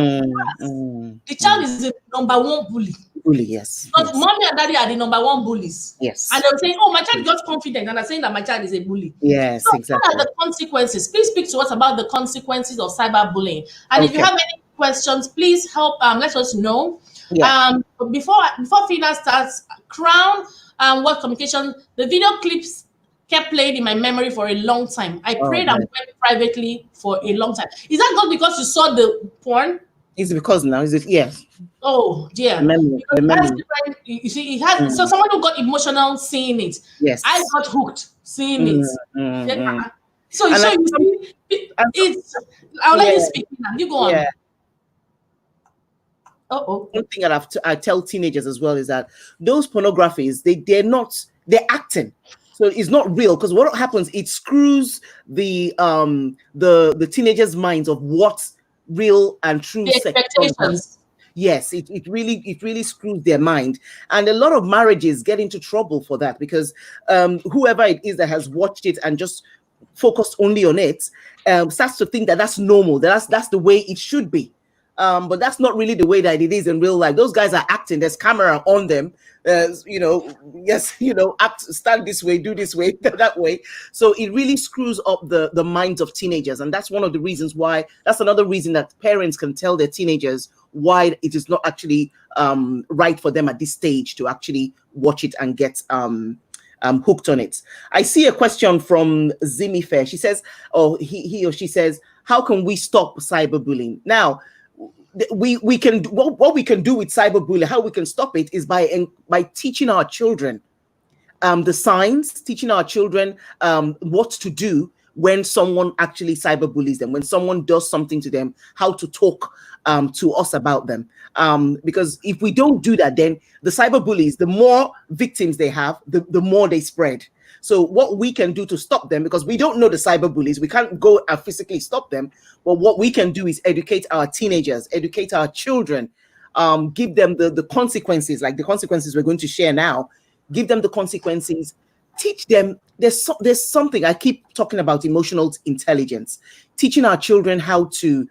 The child is the number one bully. Yes. Because mommy and daddy are the number one bullies. Yes. And they'll say, "Oh, my child got confident," and I'm saying that my child is a bully. Yes, so exactly. What are the consequences? Please speak to us about the consequences of cyberbullying. And if you have any questions, please help let us know. Before Phinnah starts, Crown World Communication, the video clips kept playing in my memory for a long time. I prayed and went privately for a long time. Is that not because you saw the porn? It's because now, is it? Yes. Oh, dear. Memory. You see, it has so someone who got emotional seeing it. Yes. I got hooked seeing it. So you see, it's. I'll let you speak now. You go on. Yeah. One thing that I tell teenagers as well is that those pornographies, they're acting. So it's not real, because what happens, it screws the teenagers' minds of what's real and true sex. Yes, it really screws their mind. And a lot of marriages get into trouble for that, because whoever it is that has watched it and just focused only on it starts to think that that's normal, that's the way it should be. But that's not really the way that it is in real life. Those guys are acting. There's camera on them. Act, stand this way, do this way, that way. So it really screws up the minds of teenagers. And that's one of the reasons why, that's another reason that parents can tell their teenagers why it is not actually right for them at this stage to actually watch it and get hooked on it. I see a question from Zimi Fair. She says, or he or she says, how can we stop cyberbullying? Now, we can, what we can do with cyberbullying, how we can stop it, is by teaching our children the signs, teaching our children what to do when someone actually cyberbullies them, when someone does something to them, how to talk to us about them. Because if we don't do that, then the cyberbullies, the more victims they have, the more they spread. So what we can do to stop them, because we don't know the cyberbullies, we can't go and physically stop them. But what we can do is educate our teenagers, educate our children, give them the consequences, like the consequences we're going to share now. Give them the consequences, teach them. There's something I keep talking about: emotional intelligence, teaching our children how to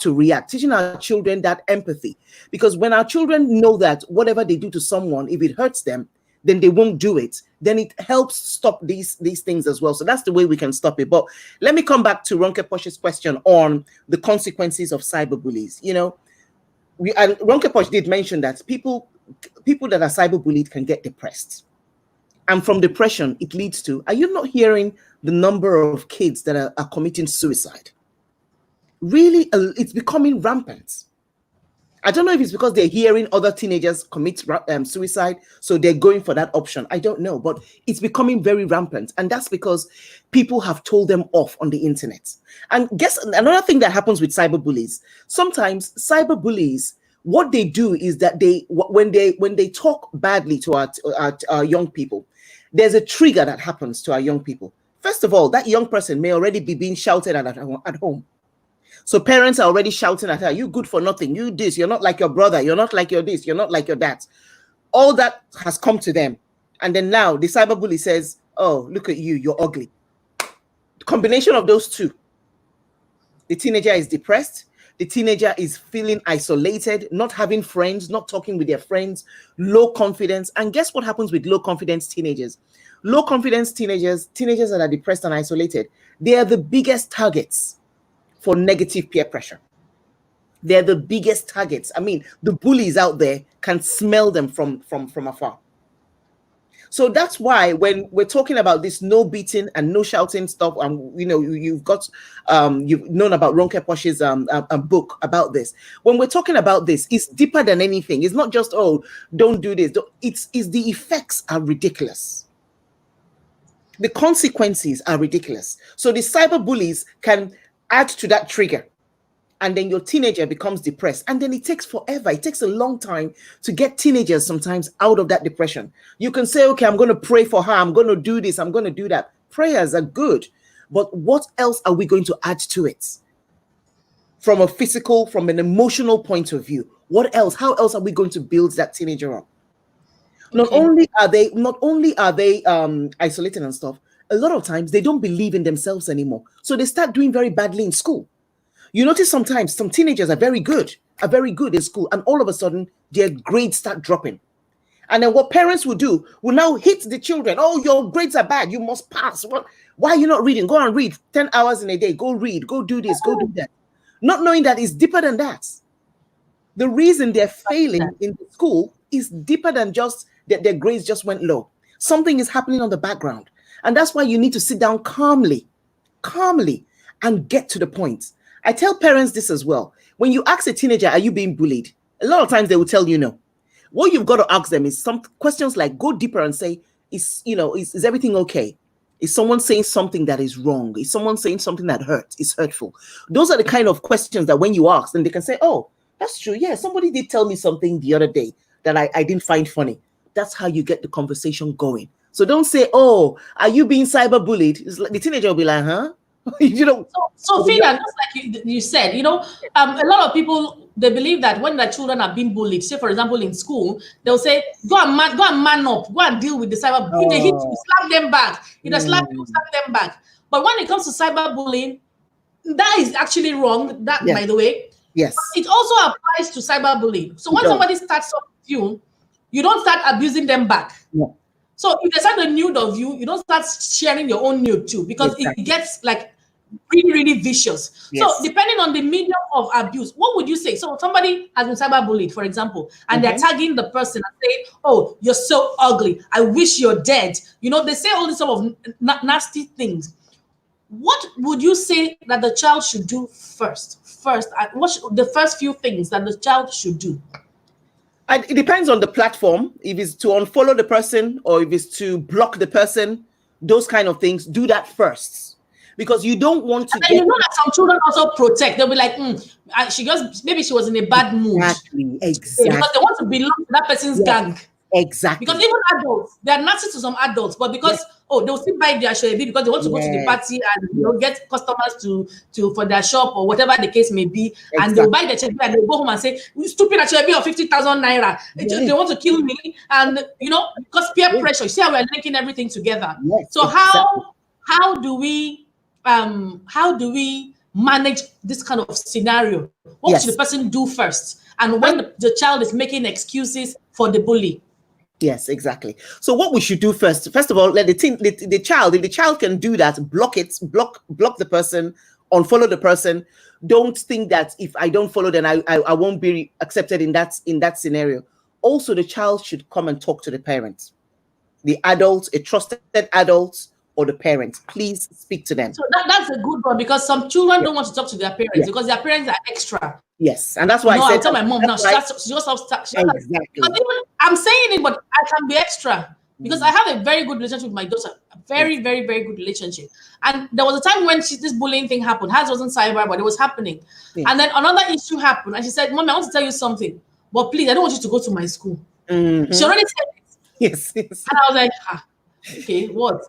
react, teaching our children that empathy. Because when our children know that whatever they do to someone, if it hurts them, then they won't do it. Then it helps stop these things as well. So that's the way we can stop it. But let me come back to RonkePosh's question on the consequences of cyberbullies. You know, and RonkePosh did mention that people that are cyberbullied can get depressed. And from depression, it leads to, are you not hearing the number of kids that are committing suicide? Really, it's becoming rampant. I don't know if it's because they're hearing other teenagers commit suicide, so they're going for that option. I don't know, but it's becoming very rampant. And that's because people have told them off on the internet. And guess another thing that happens with cyberbullies, sometimes cyberbullies, what they do is that when they talk badly to our young people, there's a trigger that happens to our young people. First of all, that young person may already be being shouted at home. So parents are already shouting at her, you good for nothing, you this, you're not like your brother, you're not like your this, you're not like your that. All that has come to them. And then now the cyberbully says, oh, look at you, you're ugly. The combination of those two. The teenager is depressed. The teenager is feeling isolated, not having friends, not talking with their friends, low confidence. And guess what happens with low confidence teenagers? Low confidence teenagers that are depressed and isolated, they are the biggest targets for negative peer pressure. They're the biggest targets. I mean, the bullies out there can smell them from afar. So that's why when we're talking about this no beating and no shouting stuff, and you know, you've known about RonkePosh's book about this. When we're talking about this, it's deeper than anything. It's not just, oh, don't do this. It's the effects are ridiculous. The consequences are ridiculous. So the cyberbullies can add to that trigger, and then your teenager becomes depressed, and then it takes forever. It takes a long time to get teenagers sometimes out of that depression. You can say, okay, I'm going to pray for her, I'm going to do this, I'm going to do that. Prayers are good, but what else are we going to add to it? From a physical, from an emotional point of view, what else? How else are we going to build that teenager up? Okay. Not only are they isolated and stuff, a lot of times they don't believe in themselves anymore. So they start doing very badly in school. You notice sometimes some teenagers are very good in school, and all of a sudden their grades start dropping. And then what parents will do will now hit the children. Oh, your grades are bad. You must pass. Why are you not reading? Go and read 10 hours in a day. Go read. Go do this. Go do that. Not knowing that it's deeper than that. The reason they're failing in school is deeper than just that their grades just went low. Something is happening on the background. And that's why you need to sit down calmly, and get to the point. I tell parents this as well. When you ask a teenager, are you being bullied? A lot of times they will tell you no. What you've got to ask them is some questions like, go deeper and say, is everything okay? Is someone saying something that is wrong? Is someone saying something that is hurtful? Those are the kind of questions that when you ask, then they can say, oh, that's true. Yeah, somebody did tell me something the other day that I didn't find funny. That's how you get the conversation going. So don't say, oh, are you being cyberbullied? It's like the teenager will be like, huh? So Phinnah, just like you said, a lot of people, they believe that when their children are being bullied, say for example in school, they'll say, go and man up, go and deal with the cyber. If they hit you, slap them back. If they slap you, slap them back. But when it comes to cyberbullying, that is actually wrong. By the way, yes, but it also applies to cyberbullying. So when somebody starts up with you, you don't start abusing them back. Yeah. So if they start a nude of you, you don't start sharing your own nude too, because it gets like really, really vicious. Yes. So depending on the medium of abuse, what would you say? So somebody has been cyberbullied, for example, and they're tagging the person and saying, oh, you're so ugly. I wish you're dead. They say all this sort of nasty things. What would you say that the child should do first? What the first few things that the child should do? And it depends on the platform. If it's to unfollow the person or if it's to block the person, those kind of things, do that first. because you don't want to. And then you know that some children also protect. They'll be like, maybe she was in a bad mood. Exactly. Because they want to belong to that person's gang. Exactly. Because even adults, they are nasty to some adults, but because they'll still buy their show because they want to go to the party and get customers to for their shop or whatever the case may be, and they'll buy the check and they'll go home and say, "You stupid Achebi of 50,000 naira." They want to kill me, and because peer pressure. You see how we're linking everything together. So how do we manage this kind of scenario? What should the person do first? And when the child is making excuses for the bully? Yes, exactly. So what we should do first of all, let the child, if the child can do that, block the person, unfollow the person. Don't think that if I don't follow, then I won't be accepted in that scenario. Also, the child should come and talk to the parents, the adult, a trusted adult, or the parents. Please speak to them. So that's a good one, because some children don't want to talk to their parents because their parents are extra. Yes, and that's why I said, I'll tell my mom now. She just exactly. I'm saying it, but I can be extra because I have a very good relationship with my daughter. A very, very, very good relationship. And there was a time when this bullying thing happened. Hers wasn't cyber, but it was happening. And then another issue happened, and she said, "Mom, I want to tell you something, but please, I don't want you to go to my school." She already said it. Yes. And I was like, okay, what?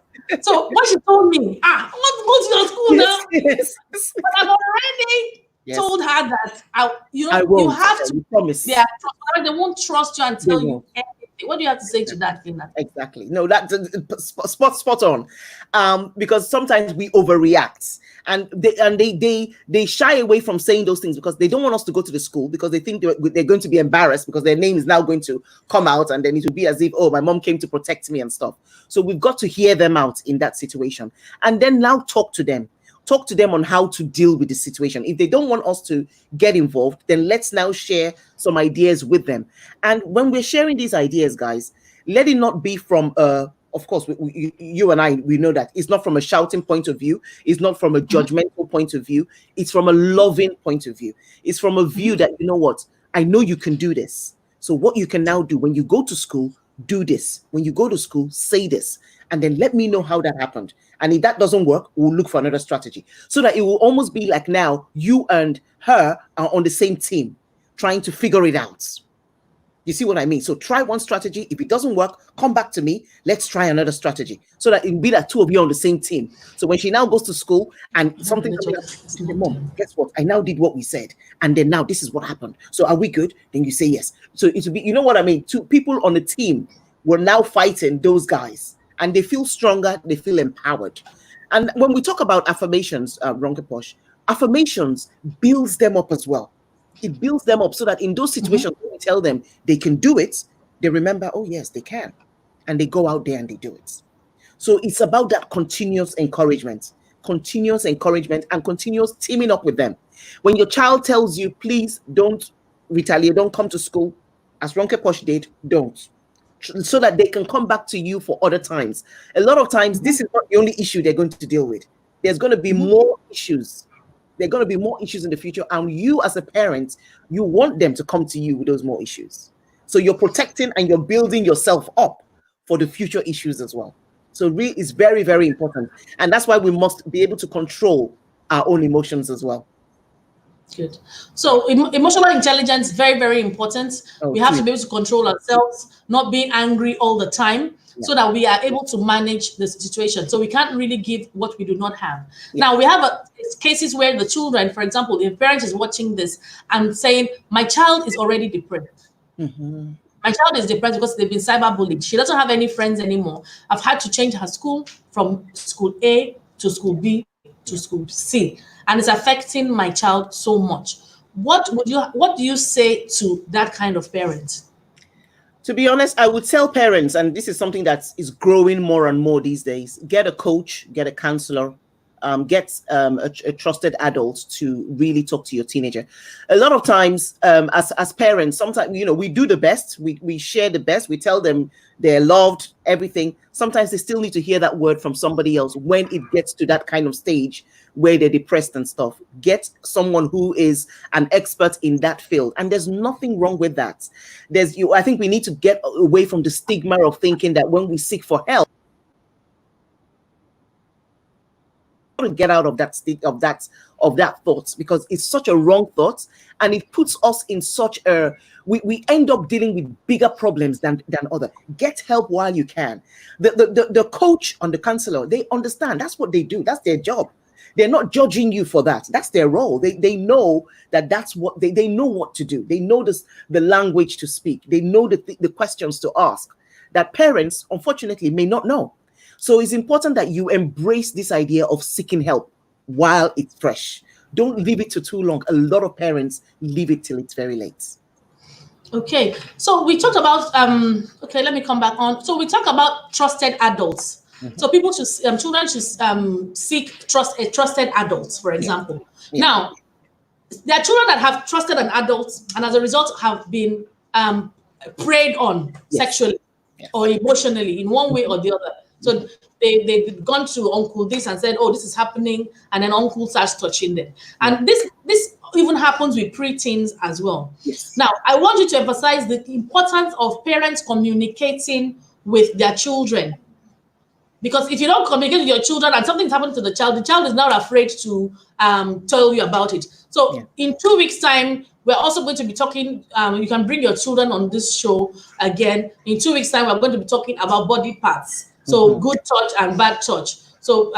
So what she told me, I want to go to your school now. But I've already told her that you have to promise. They won't trust you and tell you anything. What do you have to say to that, Phinnah? Exactly. No, that's spot on. Because sometimes we overreact, and they shy away from saying those things because they don't want us to go to the school, because they think they're going to be embarrassed because their name is now going to come out, and then it will be as if, oh, my mom came to protect me and stuff. So we've got to hear them out in that situation, and then now talk to them on how to deal with the situation. If they don't want us to get involved, then let's now share some ideas with them. And when we're sharing these ideas, guys, let it not be from of course, you and I, we know that it's not from a shouting point of view. It's not from a judgmental point of view. It's from a loving point of view. It's from a view that, you know what, I know you can do this. So what you can now do when you go to school, do this. When you go to school, say this. And then let me know how that happened. And if that doesn't work, we'll look for another strategy, so that it will almost be like now you and her are on the same team trying to figure it out. You see what I mean? So try one strategy. If it doesn't work, come back to me. Let's try another strategy, so that it will be that two of you on the same team. So when she now goes to school and something comes up, Mom, guess what? I now did what we said. And then now this is what happened. So are we good? Then you say yes. So it will be, you know what I mean? Two people on the team were now fighting those guys. And they feel stronger, they feel empowered. And when we talk about affirmations, RonkePosh, affirmations builds them up as well. It builds them up so that in those situations, when we tell them they can do it, they remember, oh yes, they can. And they go out there and they do it. So it's about that continuous encouragement and continuous teaming up with them. When your child tells you, please don't retaliate, don't come to school, as RonkePosh did, don't. So that they can come back to you for other times. A lot of times, this is not the only issue they're going to deal with. There's going to be more issues. There are going to be more issues in the future. And you as a parent, you want them to come to you with those more issues. So you're protecting and you're building yourself up for the future issues as well. So it's very, very important. And that's why we must be able to control our own emotions as well. Good. So emotional intelligence, very, very important. We have to be able to control ourselves, not being angry all the time, so that we are able to manage the situation. So we can't really give what we do not have. Now, we have cases where the children, for example, the parent is watching this and saying, my child is already depressed. My child is depressed because they've been cyberbullied. She doesn't have any friends anymore. I've had to change her school from school A to school B to school C. And it's affecting my child so much. What do you say to that kind of parent? To be honest, I would tell parents, and this is something that is growing more and more these days, get a coach, get a counselor, get a trusted adult to really talk to your teenager. A lot of times, as parents, sometimes, we do the best, we share the best, we tell them they're loved, everything. Sometimes they still need to hear that word from somebody else when it gets to that kind of stage where they're depressed and stuff. Get someone who is an expert in that field. And there's nothing wrong with that. I think we need to get away from the stigma of thinking that when we seek for help, to get out of that state of that thought, because it's such a wrong thought, and it puts us in such a we end up dealing with bigger problems than other. Get help while you can. The coach and the counselor, they understand that's what they do. That's their job. They're not judging you for that. That's their role. They know that's what they know what to do. They know the language to speak. They know the questions to ask that parents, unfortunately, may not know. So it's important that you embrace this idea of seeking help while it's fresh. Don't leave it to too long. A lot of parents leave it till it's very late. Okay, so we talked about okay, let me come back on. So we talk about trusted adults. So people should children should seek trusted adults, for example. Yeah. Now, there are children that have trusted an adult and as a result have been preyed on sexually or emotionally in one way or the other. So they've gone to uncle this and said, oh, this is happening, and then uncle starts touching them. And this even happens with preteens as well. Yes. Now, I want you to emphasize the importance of parents communicating with their children. Because if you don't communicate with your children and something's happened to the child is not afraid to tell you about it. So in 2 weeks' time, we're also going to be talking, you can bring your children on this show again. In 2 weeks' time, we're going to be talking about body parts. So good touch and bad touch. So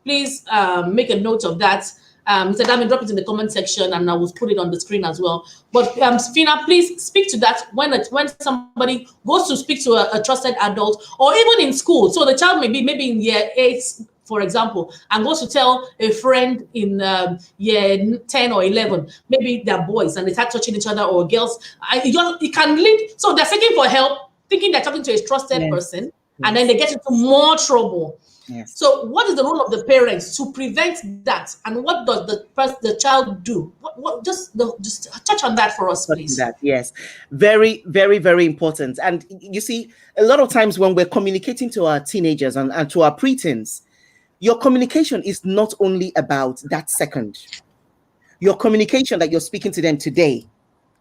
please make a note of that. Mr. Dami, drop it in the comment section and I will put it on the screen as well. But Phinnah, please speak to that when somebody goes to speak to a trusted adult or even in school. So the child may be maybe in year 8, for example, and goes to tell a friend in year 10 or 11, maybe they're boys and they start touching each other, or girls. It can lead. So they're seeking for help, thinking they're talking to a trusted person, and then they get into more trouble. Yes. So what is the role of the parents to prevent that, and what does the child do? Just touch on that for us, please. Yes, very, very, very important. And you see, a lot of times when we're communicating to our teenagers and to our preteens, your communication is not only about that second. Your communication that you're speaking to them today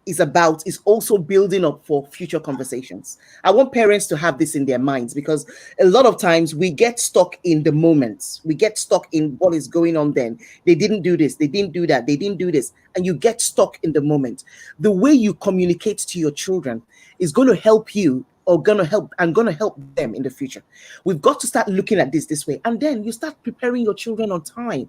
is also building up for future conversations. I want parents to have this in their minds, because a lot of times we get stuck in the moment. We get stuck in what is going on then. They didn't do this, they didn't do that, they didn't do this, and you get stuck in the moment. The way you communicate to your children is going to help you or going to help them in the future. We've got to start looking at this way, and then you start preparing your children on time.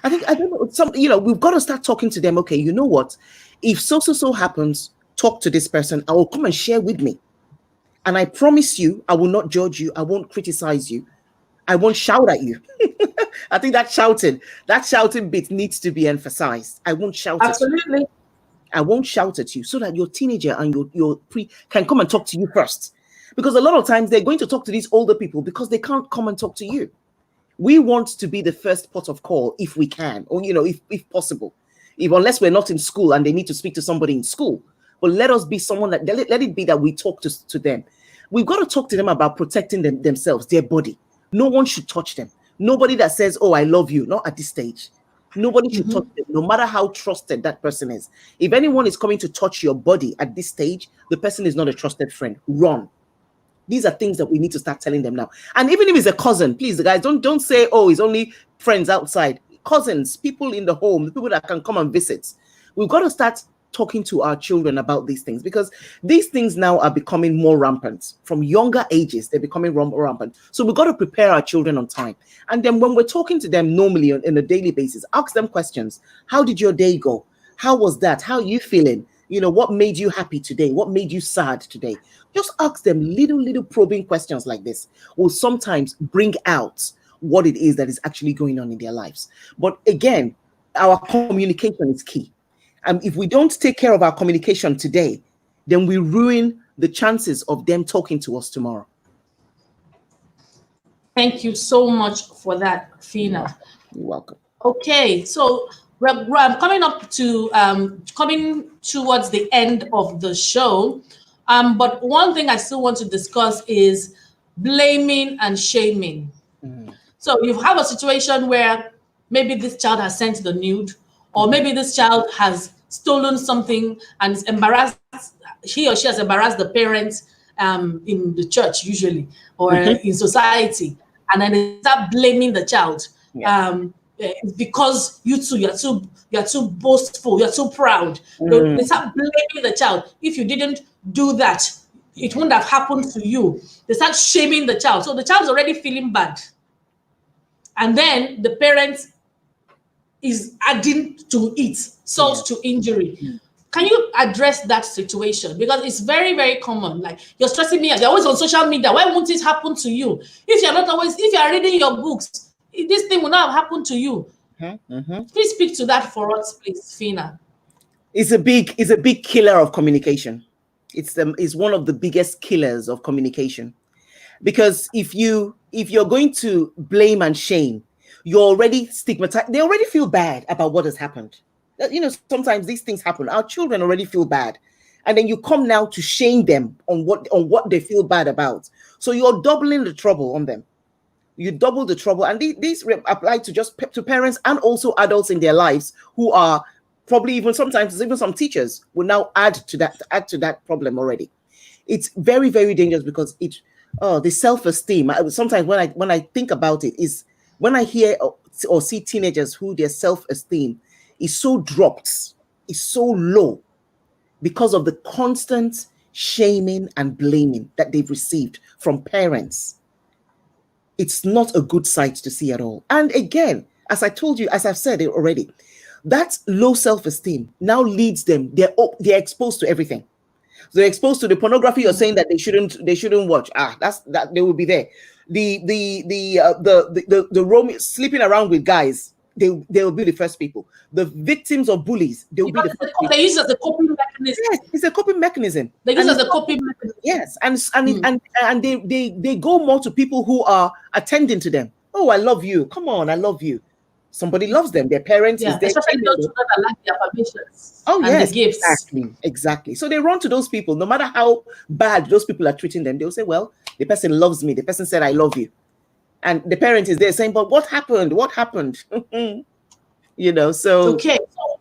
I don't know, we've got to start talking to them. Okay, you know what? If so happens, talk to this person. I will come and share with me. And I promise you, I will not judge you. I won't criticize you. I won't shout at you. I think that shouting bit needs to be emphasized. I won't shout at you. Absolutely. I won't shout at you, so that your teenager and your pre can come and talk to you first. Because a lot of times they're going to talk to these older people because they can't come and talk to you. We want to be the first port of call if we can, or if possible, unless we're not in school and they need to speak to somebody in school. But let us be someone that let it be that we talk to them. We've got to talk to them about protecting themselves, their body. No one should touch them. Nobody that says, "Oh, I love you," not at this stage. Nobody should touch them, no matter how trusted that person is. If anyone is coming to touch your body at this stage, the person is not a trusted friend. Run. These are things that we need to start telling them now. And even if it's a cousin, please, guys, don't say, "Oh, it's only friends outside." Cousins, people in the home, the people that can come and visit. We've got to start talking to our children about these things, because these things now are becoming more rampant. From younger ages, they're becoming more rampant. So we've got to prepare our children on time. And then when we're talking to them normally on a daily basis, ask them questions. How did your day go? How was that? How are you feeling? What made you happy today? What made you sad today? Just ask them little probing questions like this will sometimes bring out what it is that is actually going on in their lives. But again, our communication is key. And if we don't take care of our communication today, then we ruin the chances of them talking to us tomorrow. Thank you so much for that, Phinnah. You're welcome. Okay, so we're coming up to coming towards the end of the show. But one thing I still want to discuss is blaming and shaming. So you have a situation where maybe this child has sent the nude, or maybe this child has stolen something and is embarrassed. He or she has embarrassed the parents in the church usually, or in society. And then they start blaming the child. because you're too boastful, you're too proud. They start blaming the child. If you didn't do that, it wouldn't have happened to you. They start shaming the child. So the child's already feeling bad. And then the parent is adding to it, salt to injury. Can you address that situation? Because it's very, very common. Like, you're stressing me out. They're always on social media. Why won't it happen to you? If you're reading your books, this thing will not have happened to you. Please speak to that for us, please, Phinnah. It's a big killer of communication. It's one of the biggest killers of communication. Because if you're going to blame and shame, you're already stigmatized. They already feel bad about what has happened. Sometimes these things happen. Our children already feel bad. And then you come now to shame them on what they feel bad about. So you're doubling the trouble on them. You double the trouble. And these apply to parents and also adults in their lives who are probably even sometimes even some teachers will now add to that problem already. It's very, very dangerous because the self-esteem. Sometimes when I think about it, is when I hear or see teenagers who their self-esteem is so dropped, is so low because of the constant shaming and blaming that they've received from parents. It's not a good sight to see at all. And again, as I told you, as I've said it already, that low self-esteem now leads them. They're exposed to everything. So they're exposed to the pornography. You're saying that they shouldn't watch. That they will be there. The roaming, sleeping around with guys. They will be the first people. The victims of bullies, they will be the first people. They use it as a coping mechanism. Yes, it's a coping mechanism. They use it as a coping mechanism. Yes, and they go more to people who are attending to them. Oh, I love you. Come on, I love you. Somebody loves them. Their parents is there. Especially those children that like their permissions. Oh, yes, the gifts. Exactly. So they run to those people, no matter how bad those people are treating them. They'll say, well, the person loves me. The person said, I love you. And the parent is there saying, but what happened? What happened? So. Okay.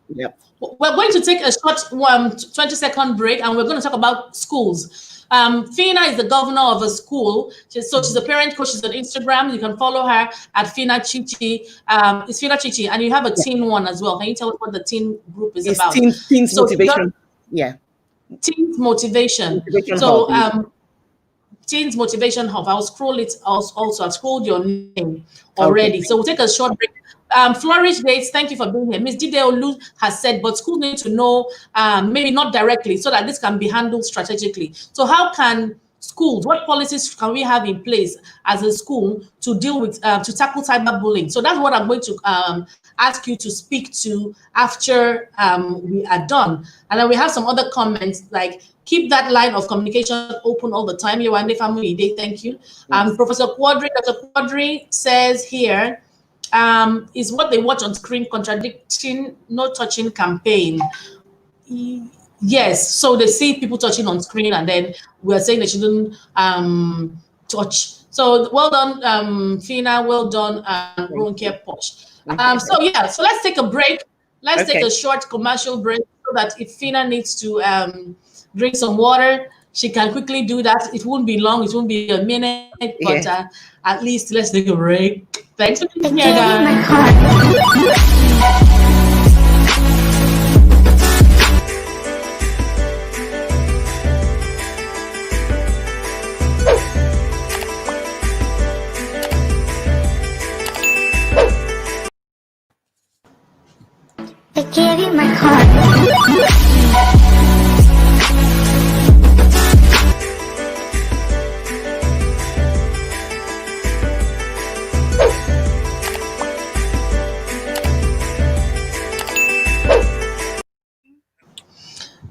Yeah. We're going to take a short 20-second break, and we're going to talk about schools. Phinnah is the governor of a school. She's a parent coach. She's on Instagram. You can follow her at Phinnah Chichi. It's Phinnah Chichi, and you have a teen one as well. Can you tell us what the teen group is about? Teens motivation. Teens motivation. Teens Motivation Hub. I'll scroll it also. I've scrolled your name already. Okay. So we'll take a short break. Flourish Gates, thank you for being here. Ms. Dide Olu has said, but schools need to know, maybe not directly, so that this can be handled strategically. So how can schools, what policies can we have in place as a school to deal with, to tackle cyberbullying? So that's what I'm going to ask you to speak to after we are done. And then we have some other comments like, keep that line of communication open all the time. Yewande Family Day, thank you. Yes. Professor Quadri, Dr. Quadri says here, is what they watch on screen contradicting no touching campaign? Yes, so they see people touching on screen and then we're saying they shouldn't touch. So well done, Phinnah, well done, RonkePosh. So let's take a break. Let's take a short commercial break so that if Phinnah needs to drink some water, she can quickly do that. It won't be long, it won't be a minute, but at least let's take a break. Thanks for being here, guys. I gave you my heart.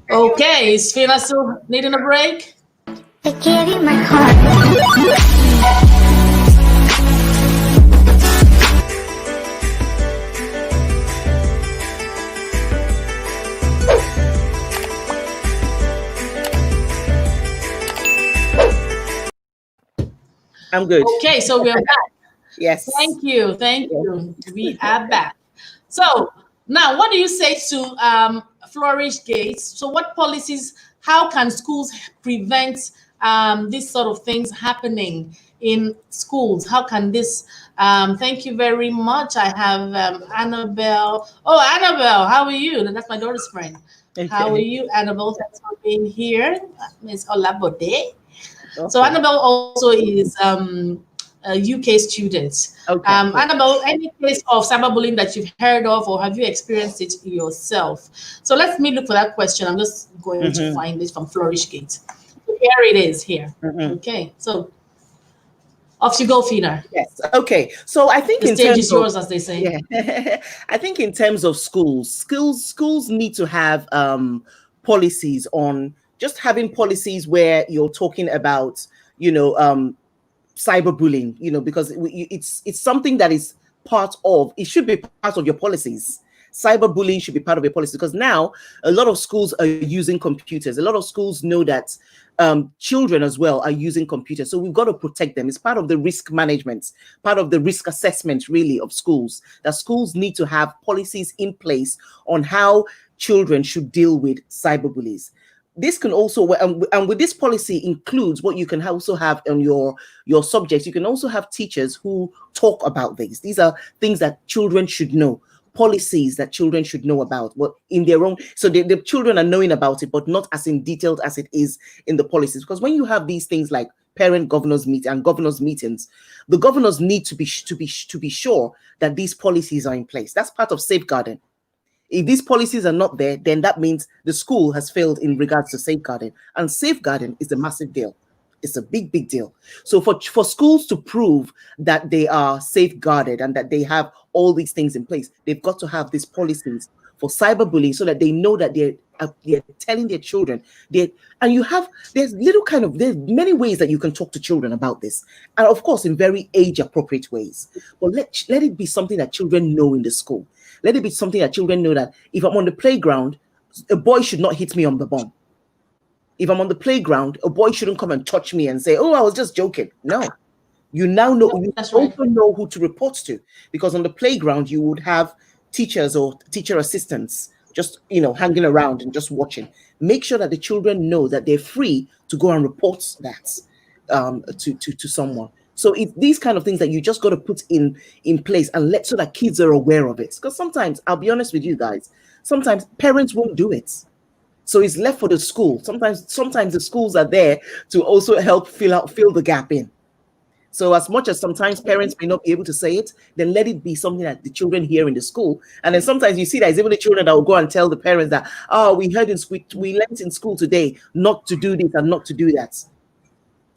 Okay, is Phinnah still needing a break? I gave you my heart. I'm good. Okay, so we are back. Yes. Thank you. We are back. So now, what do you say to Flourish Gates? So what policies, how can schools prevent these sort of things happening in schools? How can this? Thank you very much. I have Annabelle. Oh, Annabelle, how are you? That's my daughter's friend. Okay. How are you, Annabelle? Thanks for being here. Miss Olabode. Okay. So Annabelle also is a UK student. Okay. Annabelle, any case of cyberbullying that you've heard of, or have you experienced it yourself? So let me look for that question. I'm just going to find it from Flourishgate. So here it is here. Okay. So off you go, Phinnah. Yes. Okay. So I think the stage is yours, as they say. Yeah. I think in terms of schools need to have policies on just having policies where you're talking about, cyberbullying, because it's something that is part of, it should be part of your policies. Cyberbullying should be part of your policy, because now a lot of schools are using computers. A lot of schools know that children as well are using computers. So we've got to protect them. It's part of the risk management, part of the risk assessment, really, of schools, that schools need to have policies in place on how children should deal with cyberbullies. This can also, and with this policy includes what you can also have on your subjects. You can also have teachers who talk about these. These are things that children should know, policies that children should know about, what in their own, so the children are knowing about it, but not as in detailed as it is in the policies. Because when you have these things like parent governors meet and governors meetings, the governors need to be sure that these policies are in place. That's part of safeguarding. If these policies are not there, then that means the school has failed in regards to safeguarding. And safeguarding is a massive deal. It's a big, big deal. So for schools to prove that they are safeguarded and that they have all these things in place, they've got to have these policies for cyberbullying, so that they know that they're telling their children. There's many ways that you can talk to children about this. And of course, in very age-appropriate ways. But let it be something that children know in the school. Let it be something that children know, that if I'm on the playground, a boy should not hit me on the bum. If I'm on the playground, a boy shouldn't come and touch me and say, "Oh, I was just joking." No. You now know, you also know who to report to, because on the playground, you would have teachers or teacher assistants just, hanging around and just watching. Make sure that the children know that they're free to go and report that to someone. So it's these kind of things that you just got to put in place and so that kids are aware of it. Because sometimes, I'll be honest with you guys, sometimes parents won't do it. So it's left for the school. Sometimes the schools are there to also help fill the gap in. So as much as sometimes parents may not be able to say it, then let it be something that the children hear in the school. And then sometimes you see that it's even the children that will go and tell the parents that, we learned in school today not to do this and not to do that.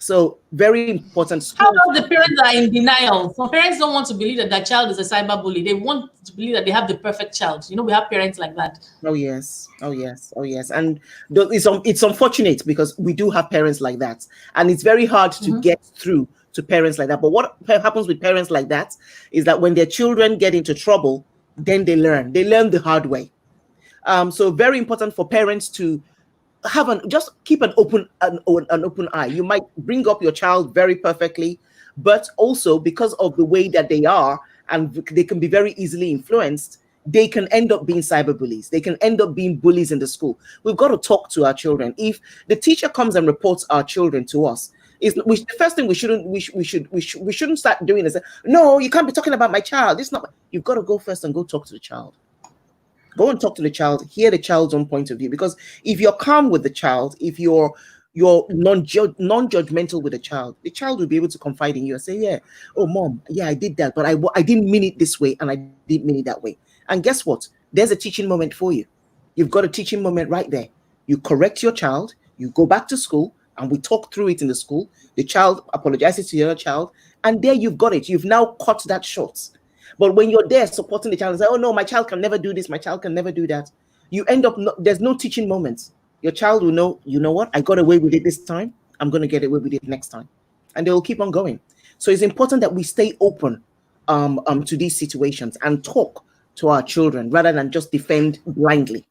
So very important. How about the parents that are in denial? Some parents don't want to believe that their child is a cyberbully. They want to believe that they have the perfect child. We have parents like that. Oh yes. And it's unfortunate, because we do have parents like that. And it's very hard to get through to parents like that. But what happens with parents like that is that when their children get into trouble, then they learn the hard way. So very important for parents to just keep an open eye. You might bring up your child very perfectly, but also because of the way that they are, and they can be very easily influenced, they can end up being cyberbullies. They can end up being bullies in the school. We've got to talk to our children. If the teacher comes and reports our children to us, the first thing we shouldn't start doing is, no, you can't be talking about my child. It's not. You've got to go first and go talk to the child. Go and talk to the child, hear the child's own point of view. Because if you're calm with the child, if you're non-judgmental with the child will be able to confide in you and say, "Yeah, oh mom, yeah, I did that, but I didn't mean it this way, and I didn't mean it that way." And guess what? There's a teaching moment for you. You've got a teaching moment right there. You correct your child, you go back to school, and we talk through it in the school. The child apologizes to the other child, and there you've got it. You've now cut that short. But when you're there supporting the child and say, "Oh no, my child can never do this, my child can never do that," you end up, there's no teaching moments. Your child will know, you know what, I got away with it this time, I'm going to get away with it next time. And they will keep on going. So it's important that we stay open to these situations and talk to our children rather than just defend blindly.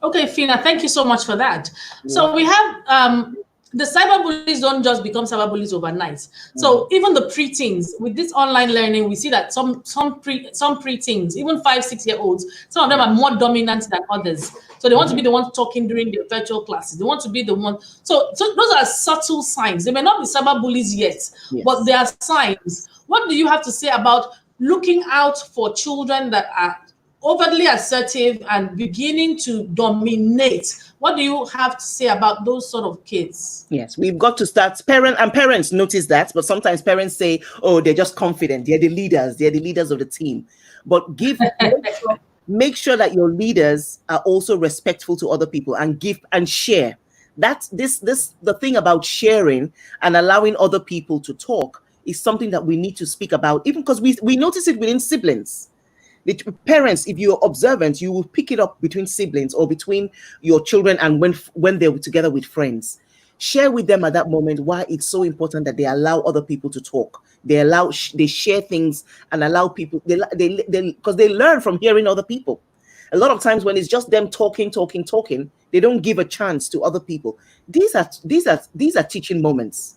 Okay, Phinnah, thank you so much for that. So we have the cyberbullies don't just become cyberbullies overnight. So even the preteens, with this online learning, we see that some preteens, even 5-6-year-olds, some of them are more dominant than others. So they want to be the ones talking during their virtual classes. They want to be the one. So those are subtle signs. They may not be cyberbullies yet, but they are signs. What do you have to say about looking out for children that are overtly assertive and beginning to dominate? What do you have to say about those sort of kids? Yes, we've got to start. Parents notice that, but sometimes parents say, "Oh, they're just confident. They're the leaders. They're the leaders of the team." But make sure that your leaders are also respectful to other people and give and share. That's the thing about sharing and allowing other people to talk is something that we need to speak about, even because we notice it within siblings. The parents, if you're observant, you will pick it up between siblings or between your children and when they're together with friends. Share with them at that moment why it's so important that they allow other people to talk. They share things and allow people, because they learn from hearing other people. A lot of times when it's just them talking, they don't give a chance to other people. These are teaching moments.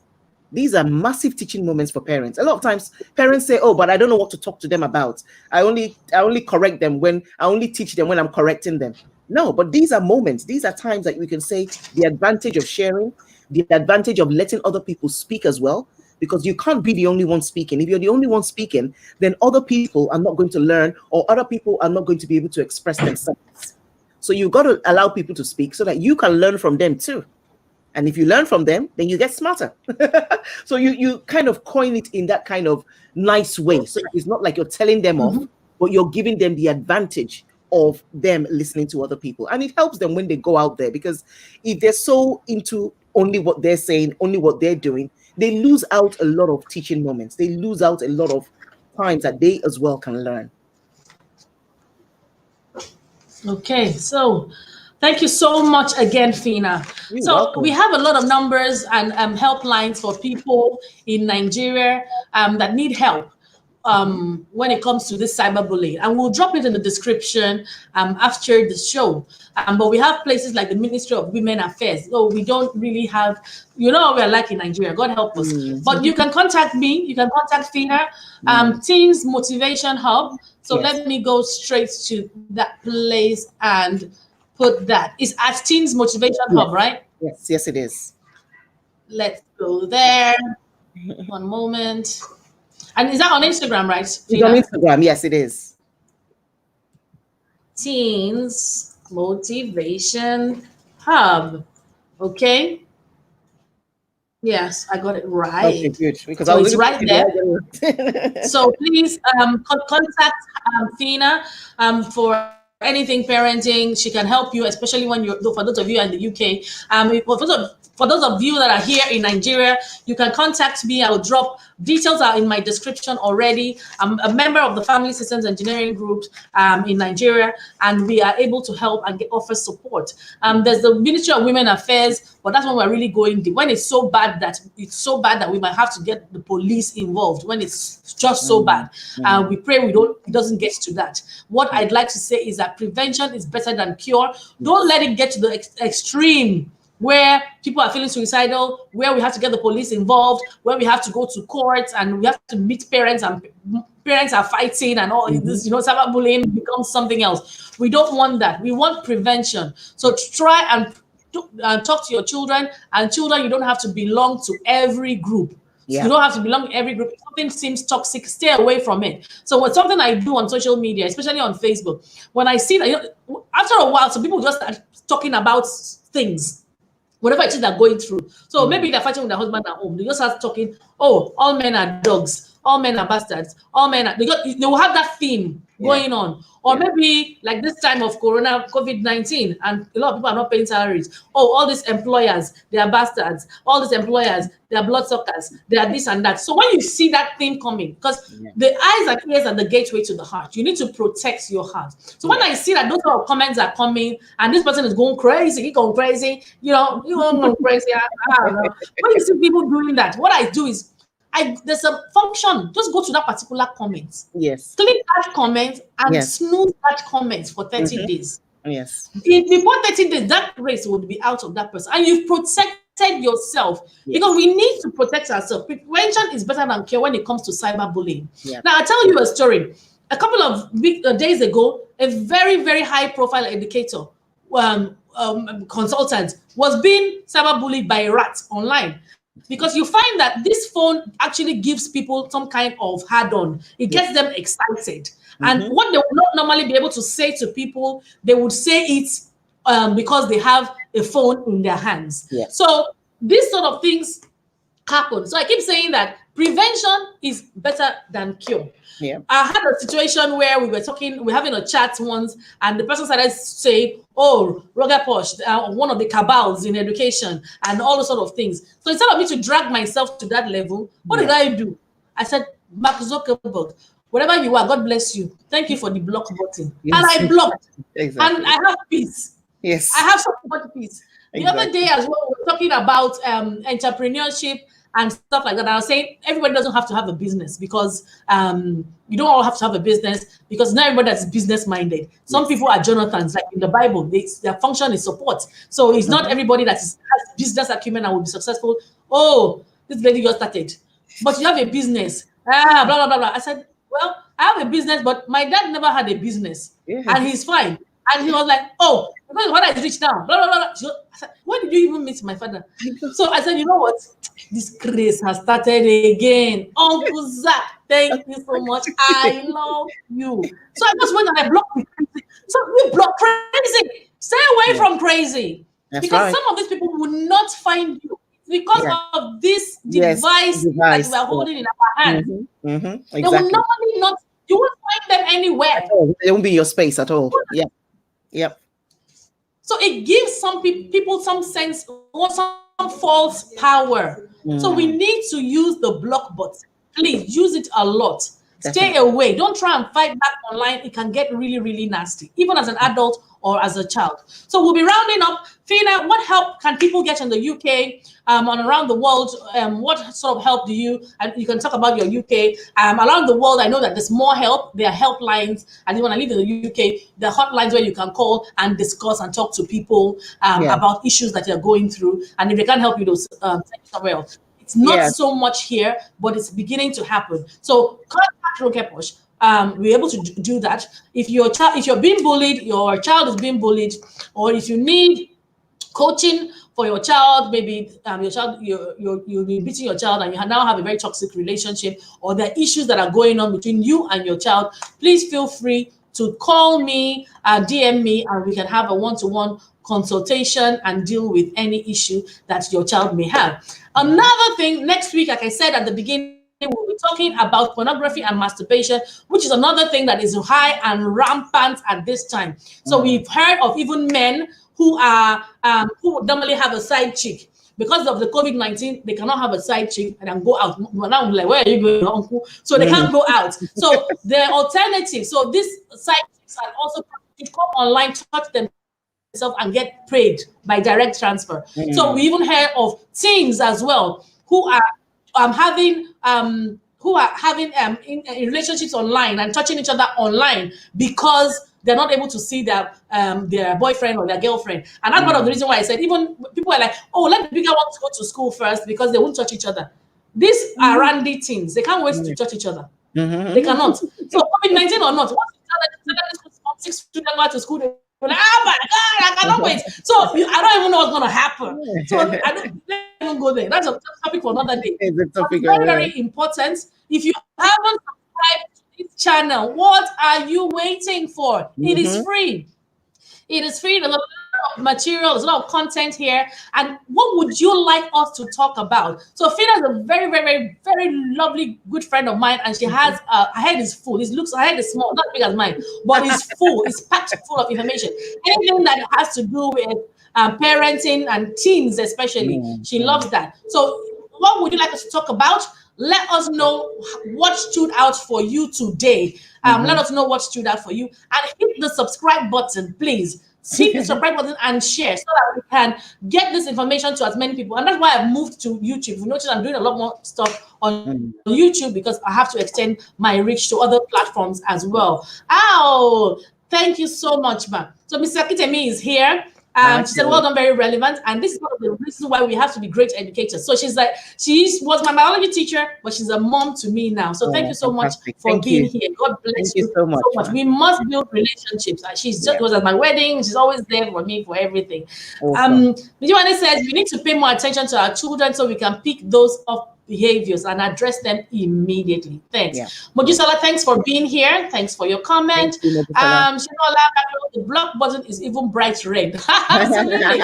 These are massive teaching moments for parents. A lot of times parents say, "Oh, but I don't know what to talk to them about. I only correct them I only teach them when I'm correcting them." No, but these are moments. These are times that we can say the advantage of sharing, the advantage of letting other people speak as well, because you can't be the only one speaking. If you're the only one speaking, then other people are not going to learn, or other people are not going to be able to express themselves. So you've got to allow people to speak so that you can learn from them too. And if you learn from them, then you get smarter. So you kind of coin it in that kind of nice way. So it's not like you're telling them off, but you're giving them the advantage of them listening to other people. And it helps them when they go out there, because if they're so into only what they're saying, only what they're doing, they lose out a lot of teaching moments. They lose out a lot of times that they as well can learn. Okay, so thank you so much again, Phinnah. So welcome. We have a lot of numbers and helplines for people in Nigeria that need help when it comes to this cyberbullying, and we'll drop it in the description after the show. But we have places like the Ministry of Women Affairs. So we don't really have, you know, we're like in Nigeria. God help us. But you can contact me. You can contact Phinnah, Teens Motivation Hub. So let me go straight to that place and put that. It's at Teens Motivation Hub, right? Yes, it is. Let's go there. One moment. And is that on Instagram, right? It's on Instagram. Yes, it is. Teens Motivation Hub. Okay. Yes, I got it right. Okay, good. Because so it's right there. So please contact Phinnah for anything parenting. She can help you, especially when you're, for those of you in the UK. For those of you that are here in Nigeria, you can contact me. I will drop details are in my description already. I'm a member of the Family Systems Engineering Group in Nigeria, and we are able to help and offer support. There's the Ministry of Women Affairs, but that's when we're really going deep. When it's so bad that we might have to get the police involved. When it's just so bad, we pray it doesn't get to that. What I'd like to say is that prevention is better than cure. Don't let it get to the extreme where people are feeling suicidal, where we have to get the police involved, where we have to go to court and we have to meet parents and parents are fighting and all this, cyberbullying becomes something else. We don't want that. We want prevention. So try and talk to your children, and children, you don't have to belong to every group. You don't have to belong to every group. If something seems toxic, stay away from it. So what's something I do on social media, especially on Facebook, when I see that, after a while, some people just start talking about things, whatever it is they're going through. So maybe they're fighting with their husband at home. They just start talking, oh, all men are dogs, all men are bastards, all men are, they will have that theme going on. Or maybe like this time of COVID-19, and a lot of people are not paying salaries. Oh, all these employers, they are bastards. All these employers, they are bloodsuckers. They are this and that. So when you see that theme coming, because the eyes and ears are the gateway to the heart, you need to protect your heart. So when I see that those sort of comments are coming, and this person is going crazy, you going crazy, you going crazy. I don't know. When you see people doing that, what I do is, there's a function. Just go to that particular comment. Yes. Click that comment and snooze that comment for 30 days. Yes. Before 30 days, that race would be out of that person, and you've protected yourself, because we need to protect ourselves. Prevention is better than cure when it comes to cyberbullying. Now, I'll tell you a story. A couple of days ago, a very, very high-profile educator, consultant, was being cyberbullied by a rat online. Because you find that this phone actually gives people some kind of hard-on. It gets them excited. And what they would not normally be able to say to people, they would say it because they have a phone in their hands. So these sort of things happen. So I keep saying that prevention is better than cure. I had a situation where we were having a chat once, and the person started saying, oh, RonkePosh, one of the cabals in education and all those sort of things. So instead of me to drag myself to that level, what did I do? I said, Mark Zuckerberg, wherever you are, God bless you. Thank you for the block button. And I blocked. And I have peace. I have so much peace. The other day as well, we were talking about entrepreneurship and stuff like that. I was saying everybody doesn't have to have a business, because you don't all have to have a business, because not everybody that's business minded. Some people are Jonathans, like in the Bible, their function is support. So it's not everybody that has business acumen and will be successful. Oh, this lady just started, but you have a business. Blah, blah, blah, blah. I said, well, I have a business, but my dad never had a business, and he's fine. And he was like, oh, because my father is rich now. Blah, blah, blah. I said, when did you even meet my father? So I said, you know what? This grace has started again. Uncle Zach, thank you so much. I love you. So I just went and I blocked me. So we block crazy. Stay away from crazy. Because some of these people will not find you because of this device that we are holding in our hands. They will normally not, you won't find them anywhere. They won't be in your space at all. So it gives some people some sense or some false power. So we need to use the block button. Please use it a lot. Stay away. Don't try and fight back online. It can get really, really nasty, even as an adult or as a child. So we'll be rounding up. Phinnah, what help can people get in the UK and around the world? What sort of help do you, and you can talk about your UK, around the world. I know that there's more help. There are helplines. And when I live in the UK, there are hotlines where you can call and discuss and talk to people about issues that you're going through. And if they can't help you, those send you somewhere else. It's not so much here, but it's beginning to happen. So contact RonkePosh. We're able to do that. If you're being bullied, your child is being bullied, or if you need coaching for your child, maybe your child, you'll be beating your child and you now have a very toxic relationship, or there are issues that are going on between you and your child, please feel free to call me, DM me, and we can have a one-to-one consultation and deal with any issue that your child may have. Another thing, next week, like I said at the beginning, we'll be talking about pornography and masturbation, which is another thing that is high and rampant at this time. So we've heard of even men who would normally have a side chick. Because of the COVID-19, they cannot have a side chick and then go out. Now I'm like, where are you going, uncle? So they can't go out. So the alternative, so this side chicks can also come online, touch themselves and get paid by direct transfer. So we even heard of teens as well who are having in relationships online and touching each other online because they're not able to see their boyfriend or their girlfriend. And that's part of the reason why I said even people are like, oh, let the bigger ones go to school first because they won't touch each other. These are randy teens. They can't wait to touch each other. They cannot. So COVID-19 or not, once you tell them 6 children go to school, they're like, oh my God, I cannot wait. So I don't even know what's going to happen. So I don't even go there. That's a topic for another day. It's very, very important. If you haven't subscribed to this channel, what are you waiting for? It is free. It is free. There's a lot of material, there's a lot of content here. And what would you like us to talk about? So Phinnah is a very, very, very, very lovely, good friend of mine, and she has her head is full. Her head is small, not big as mine, but it's full. It's packed full of information. Anything that has to do with parenting and teens, especially, she loves that. So, what would you like us to talk about? Let us know what stood out for you today. Let us know what stood out for you, and hit the subscribe button, please. Hit the subscribe button and share so that we can get this information to as many people. And that's why I've moved to YouTube. You notice I'm doing a lot more stuff on YouTube because I have to extend my reach to other platforms as well. Oh, thank you so much, man. So Mr. Kitemi is here. She said, well done, very relevant. And this is one of the reasons why we have to be great educators. So she's like, was my biology teacher, but she's a mom to me now. So thank you so much for being here. God bless you so much. We must build relationships. She's just was at my wedding. She's always there for me for everything. Awesome. Vijayane says we need to pay more attention to our children so we can pick those up behaviors and address them immediately. Thanks. Mojisola, thanks for being here. Thanks for your comment. The block button is even bright red. Absolutely.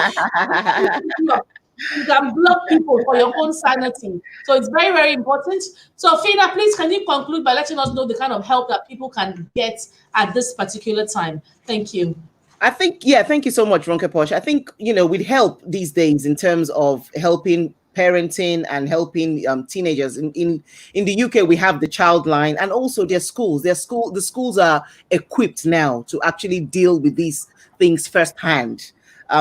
You can block people for your own sanity. So it's very, very important. So Phinnah, please can you conclude by letting us know the kind of help that people can get at this particular time? Thank you. I think, thank you so much, RonkePosh. I think, with help these days in terms of helping parenting and helping teenagers in the UK, we have the child line, and also their schools. The schools are equipped now to actually deal with these things firsthand.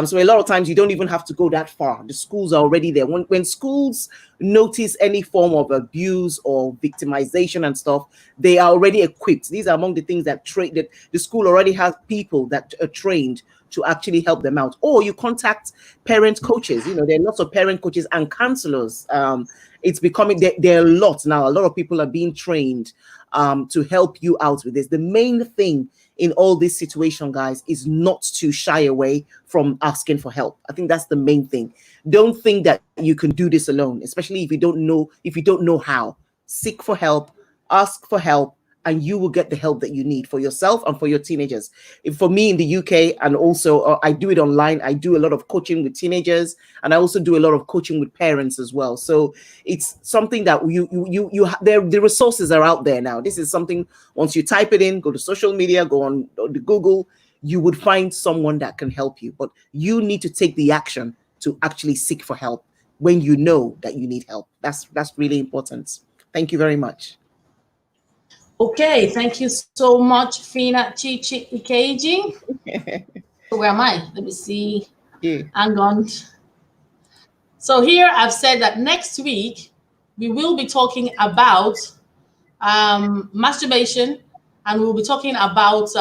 So a lot of times you don't even have to go that far. The schools are already there. When schools notice any form of abuse or victimization and stuff, they are already equipped. These are among the things that the school already has people that are trained to actually help them out. Or you contact parent coaches. There are lots of parent coaches and counselors. It's becoming, there are a lot now. A lot of people are being trained to help you out with this. The main thing in all this situation, guys, is not to shy away from asking for help. I think that's the main thing. Don't think that you can do this alone, especially if you don't know how. Seek for help, ask for help, and you will get the help that you need for yourself and for your teenagers. For me in the UK, and also I do it online, I do a lot of coaching with teenagers, and I also do a lot of coaching with parents as well. So it's something that the resources are out there now. This is something, once you type it in, go to social media, go on the Google, you would find someone that can help you. But you need to take the action to actually seek for help when you know that you need help. That's really important. Thank you very much. Okay, thank you so much, Phinnah, Chichi, Ikeji. Where am I? Let me see. Hang on. So here I've said that next week we will be talking about masturbation, and we'll be talking about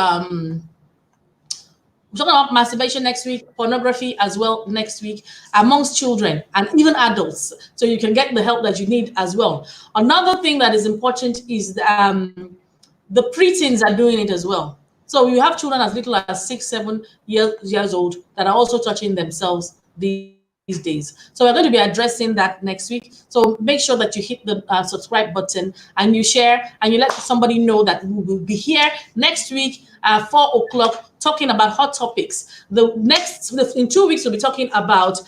masturbation next week, pornography as well next week, amongst children and even adults, so you can get the help that you need as well. Another thing that is important is the preteens are doing it as well. So you have children as little as 6-7 years old that are also touching themselves these days. So we're going to be addressing that next week. So make sure that you hit the subscribe button and you share and you let somebody know that we will be here next week at 4 o'clock talking about hot topics. In 2 weeks, we'll be talking about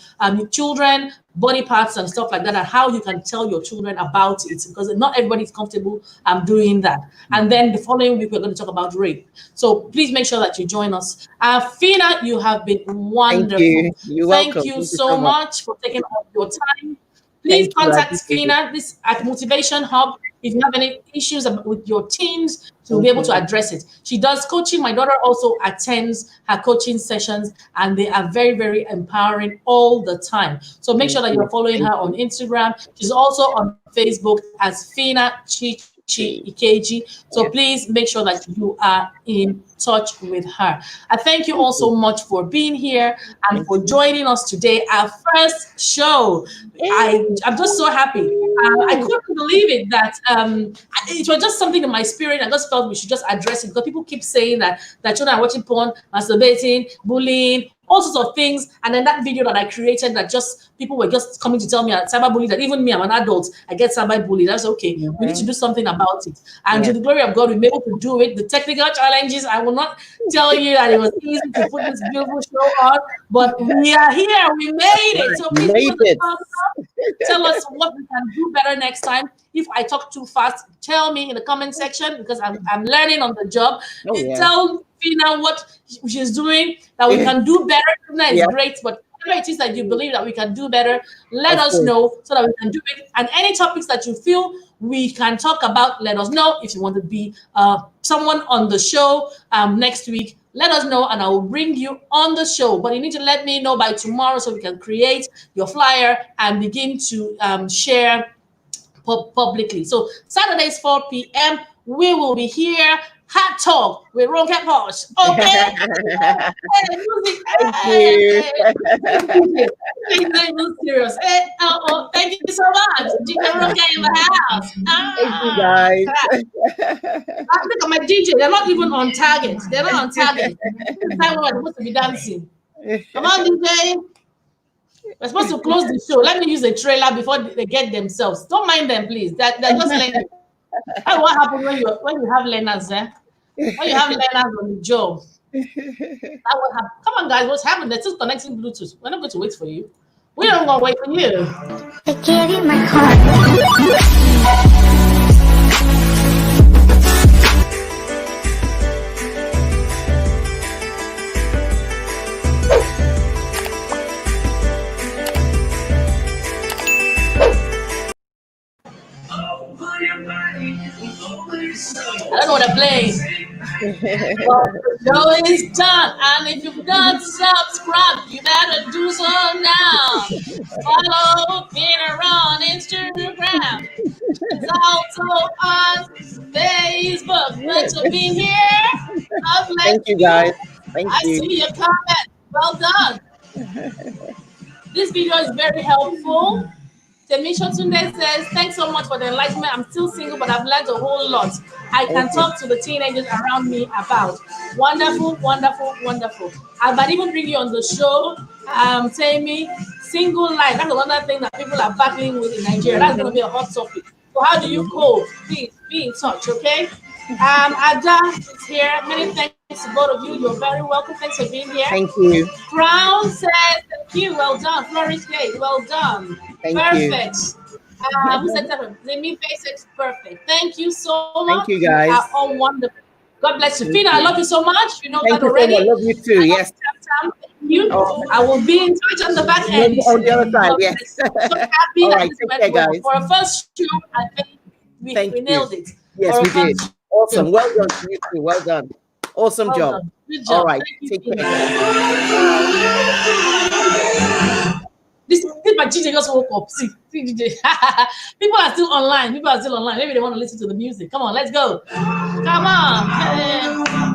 children, body parts and stuff like that, and how you can tell your children about it, because not everybody is comfortable doing that. And then the following week, we're going to talk about rape. So please make sure that you join us. Phinnah, you have been wonderful. Thank you. Thank you so much for taking up your time. Please contact Phinnah at Motivation Hub if you have any issues with your teens, to be able to address it. She does coaching. My daughter also attends her coaching sessions, and they are very, very empowering all the time. So make sure that you're following her on Instagram. She's also on Facebook as Phinnah Chichi Ikeji. So please make sure that you are in touch with her. I thank you all so much for being here and for joining us today, our first show. I'm just so happy. I couldn't believe it that it was just something in my spirit. I just felt we should just address it, because people keep saying that children are watching porn, masturbating, bullying, all sorts of things. And then that video that I created, that just people were just coming to tell me cyberbullying, that even me, I'm an adult, I get cyberbullied. That's okay. We need to do something about it. And to the glory of God, we were able to do it. The technical challenges, I will not tell you that it was easy to put this beautiful show on, but we are here. We made it. So please tell us what we can do better next time. If I talk too fast, tell me in the comment section, because I'm learning on the job. Tell Phinnah what she's doing that we can do better. Phinnah is great, but whatever it is that you believe that we can do better, let us know so that we can do it. And any topics that you feel we can talk about, let us know. If you want to be someone on the show next week, let us know and I will bring you on the show. But you need to let me know by tomorrow so we can create your flyer and begin to share publicly. So Saturdays 4 p.m. we will be here Hot Talk with RonkePosh. Okay. Music. Thank you. Serious. Thank you so much. DJ Ronke in the house. Thank you, guys. Look at my DJ. They're not even on target. They're not on target. The time we're supposed to be dancing. Come on, DJ. We're supposed to close the show. Let me use a trailer before they get themselves. Don't mind them, please. They're just learning. That's what happens when you have learners, eh? When you have learners on the job. That what happens. Come on, guys, what's happening? They're still connecting Bluetooth. We're not going to wait for you. We're not going to wait for you. I gave you my heart. I don't know what I'm playing. Well, the show is done, and if you've not subscribed, you better do so now. Follow Phinnah on Instagram. It's also on Facebook. Thanks for being here. Thank you, guys. Thank I you. see your comment. Well done. This video is very helpful. Temisha Tunde says, thanks so much for the enlightenment. I'm still single, but I've learned a whole lot. I can talk to the teenagers around me about. Wonderful, wonderful, wonderful. I might even bring you on the show. Tammy, single life. That's another thing that people are battling with in Nigeria. That's going to be a hot topic. So how do you cope? Please be in touch, okay? Ada is here. Many thanks to both of you. You're very welcome. Thanks for being here. Thank you. Crown says, thank you. Well done. Flourish Day. Well done. Thank Perfect. Who said that? Zemi Basics. Perfect. Thank you so much. Thank you, guys. You are all wonderful. God bless you. Phinnah, I love you so much. You know Thank that you already. so much. I love you too. Yes. Thank you. I will be in touch on the back end. On the other side, yes. So happy All that right, this take went care, well. guys. For a first show, I think we nailed it. Yes, For a we did. first Awesome. show. Well done to you too. Well done. Awesome Well job. done. Good job. All right. Thank you, Take care. This my DJ just woke up. See DJ. People are still online. Maybe they want to listen to the music. Come on, let's go. Come on.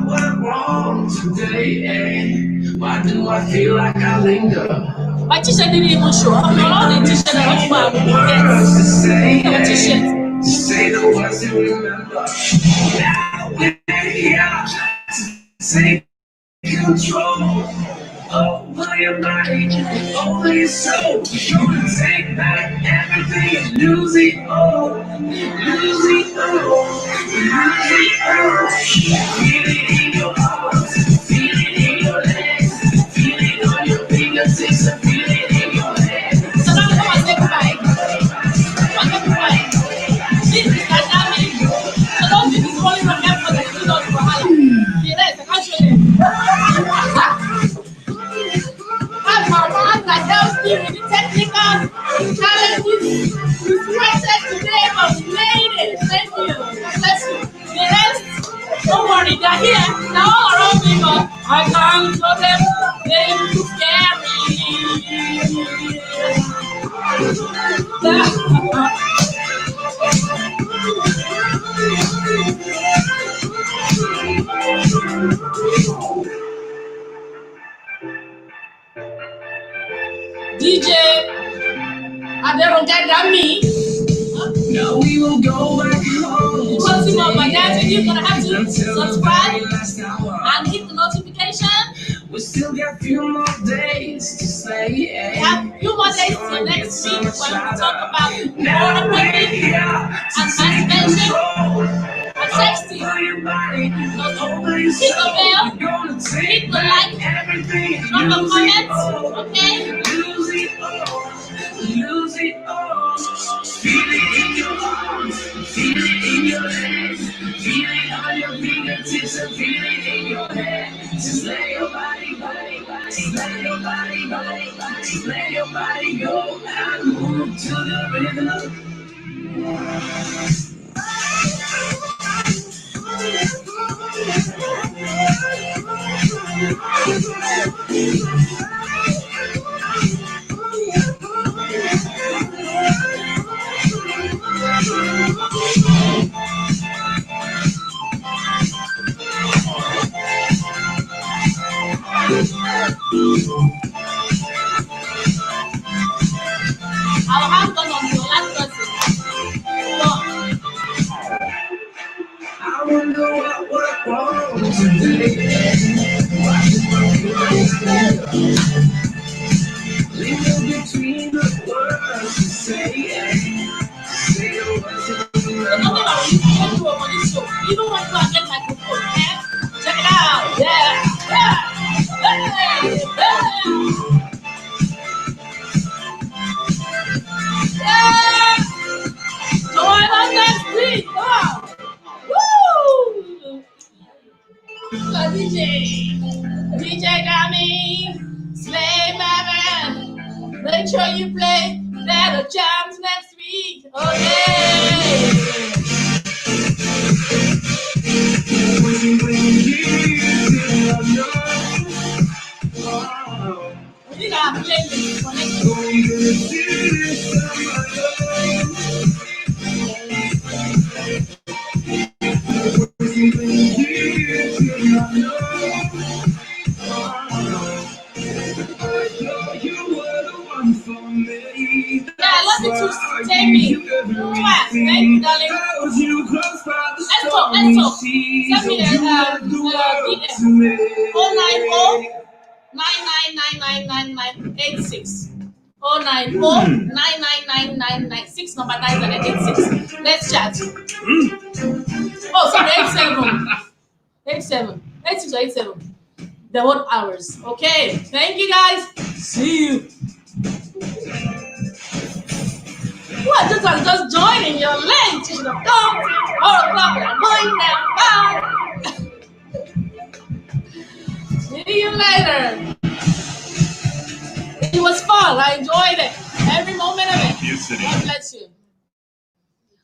What wrong today? Why do I feel like I linger? My t-shirt didn't even show up. All the t-shirt I want to t-shirt. Say the words you remember. Now we're here to take control over your body, over your soul. You're gonna take back everything and lose it all. Lose it all. Lose it all. Feel it in your arms. Feel it in your legs. Feel it on your fingertips and feel it in your head. So now come on, say goodbye. Come on, everybody. This is not happening. So don't be falling from heaven and you don't for Hala. Yes, I can show them. I'm my one that helps you with the technical challenges. We sweated today, but we made it. Thank you. God bless you. The rest, don't worry, they're here. They're all around me, but I can't show them. They look DJ, I don't get that me. Now we will go back home. You want to see my dance with you? You're gonna have to subscribe Last hour. and hit the notification. We still got a few more days to slay. We have a few more days till next week when we talk about border women and masturbation and sexting. Hit the bell, hit the like, drop a comment, okay? Lose it all. Feel it in your arms, feel it in your legs, feel it on your fingertips and feel it in your head. Just let your body, just let your body, just let your body go and move to the rhythm. Linger between the words you say. Say the words that you There's nothing about you can do on this show. Even when you are getting microphone, man. Check it out. Yeah. Yeah. Hey. Hey. Yeah. Join us next week. Come on. Woo. DJ Gami, Slay Mavin. Make sure you play better jams next week. Okay. We need our playlist for next week. Yeah, I love you too, Jamie. Thank you, darling. Let's talk. Send me the DM. 090-9999986. Number 9 and 86. Let's chat. Oh, sorry, 87. 86 or 87. The whole hours. Okay. Thank you, guys. See you. Who are just joining? You're late. You should have come. 4 o'clock. We're going now. Bye. See you later. It was fun. I enjoyed it. Every moment of it. God bless you.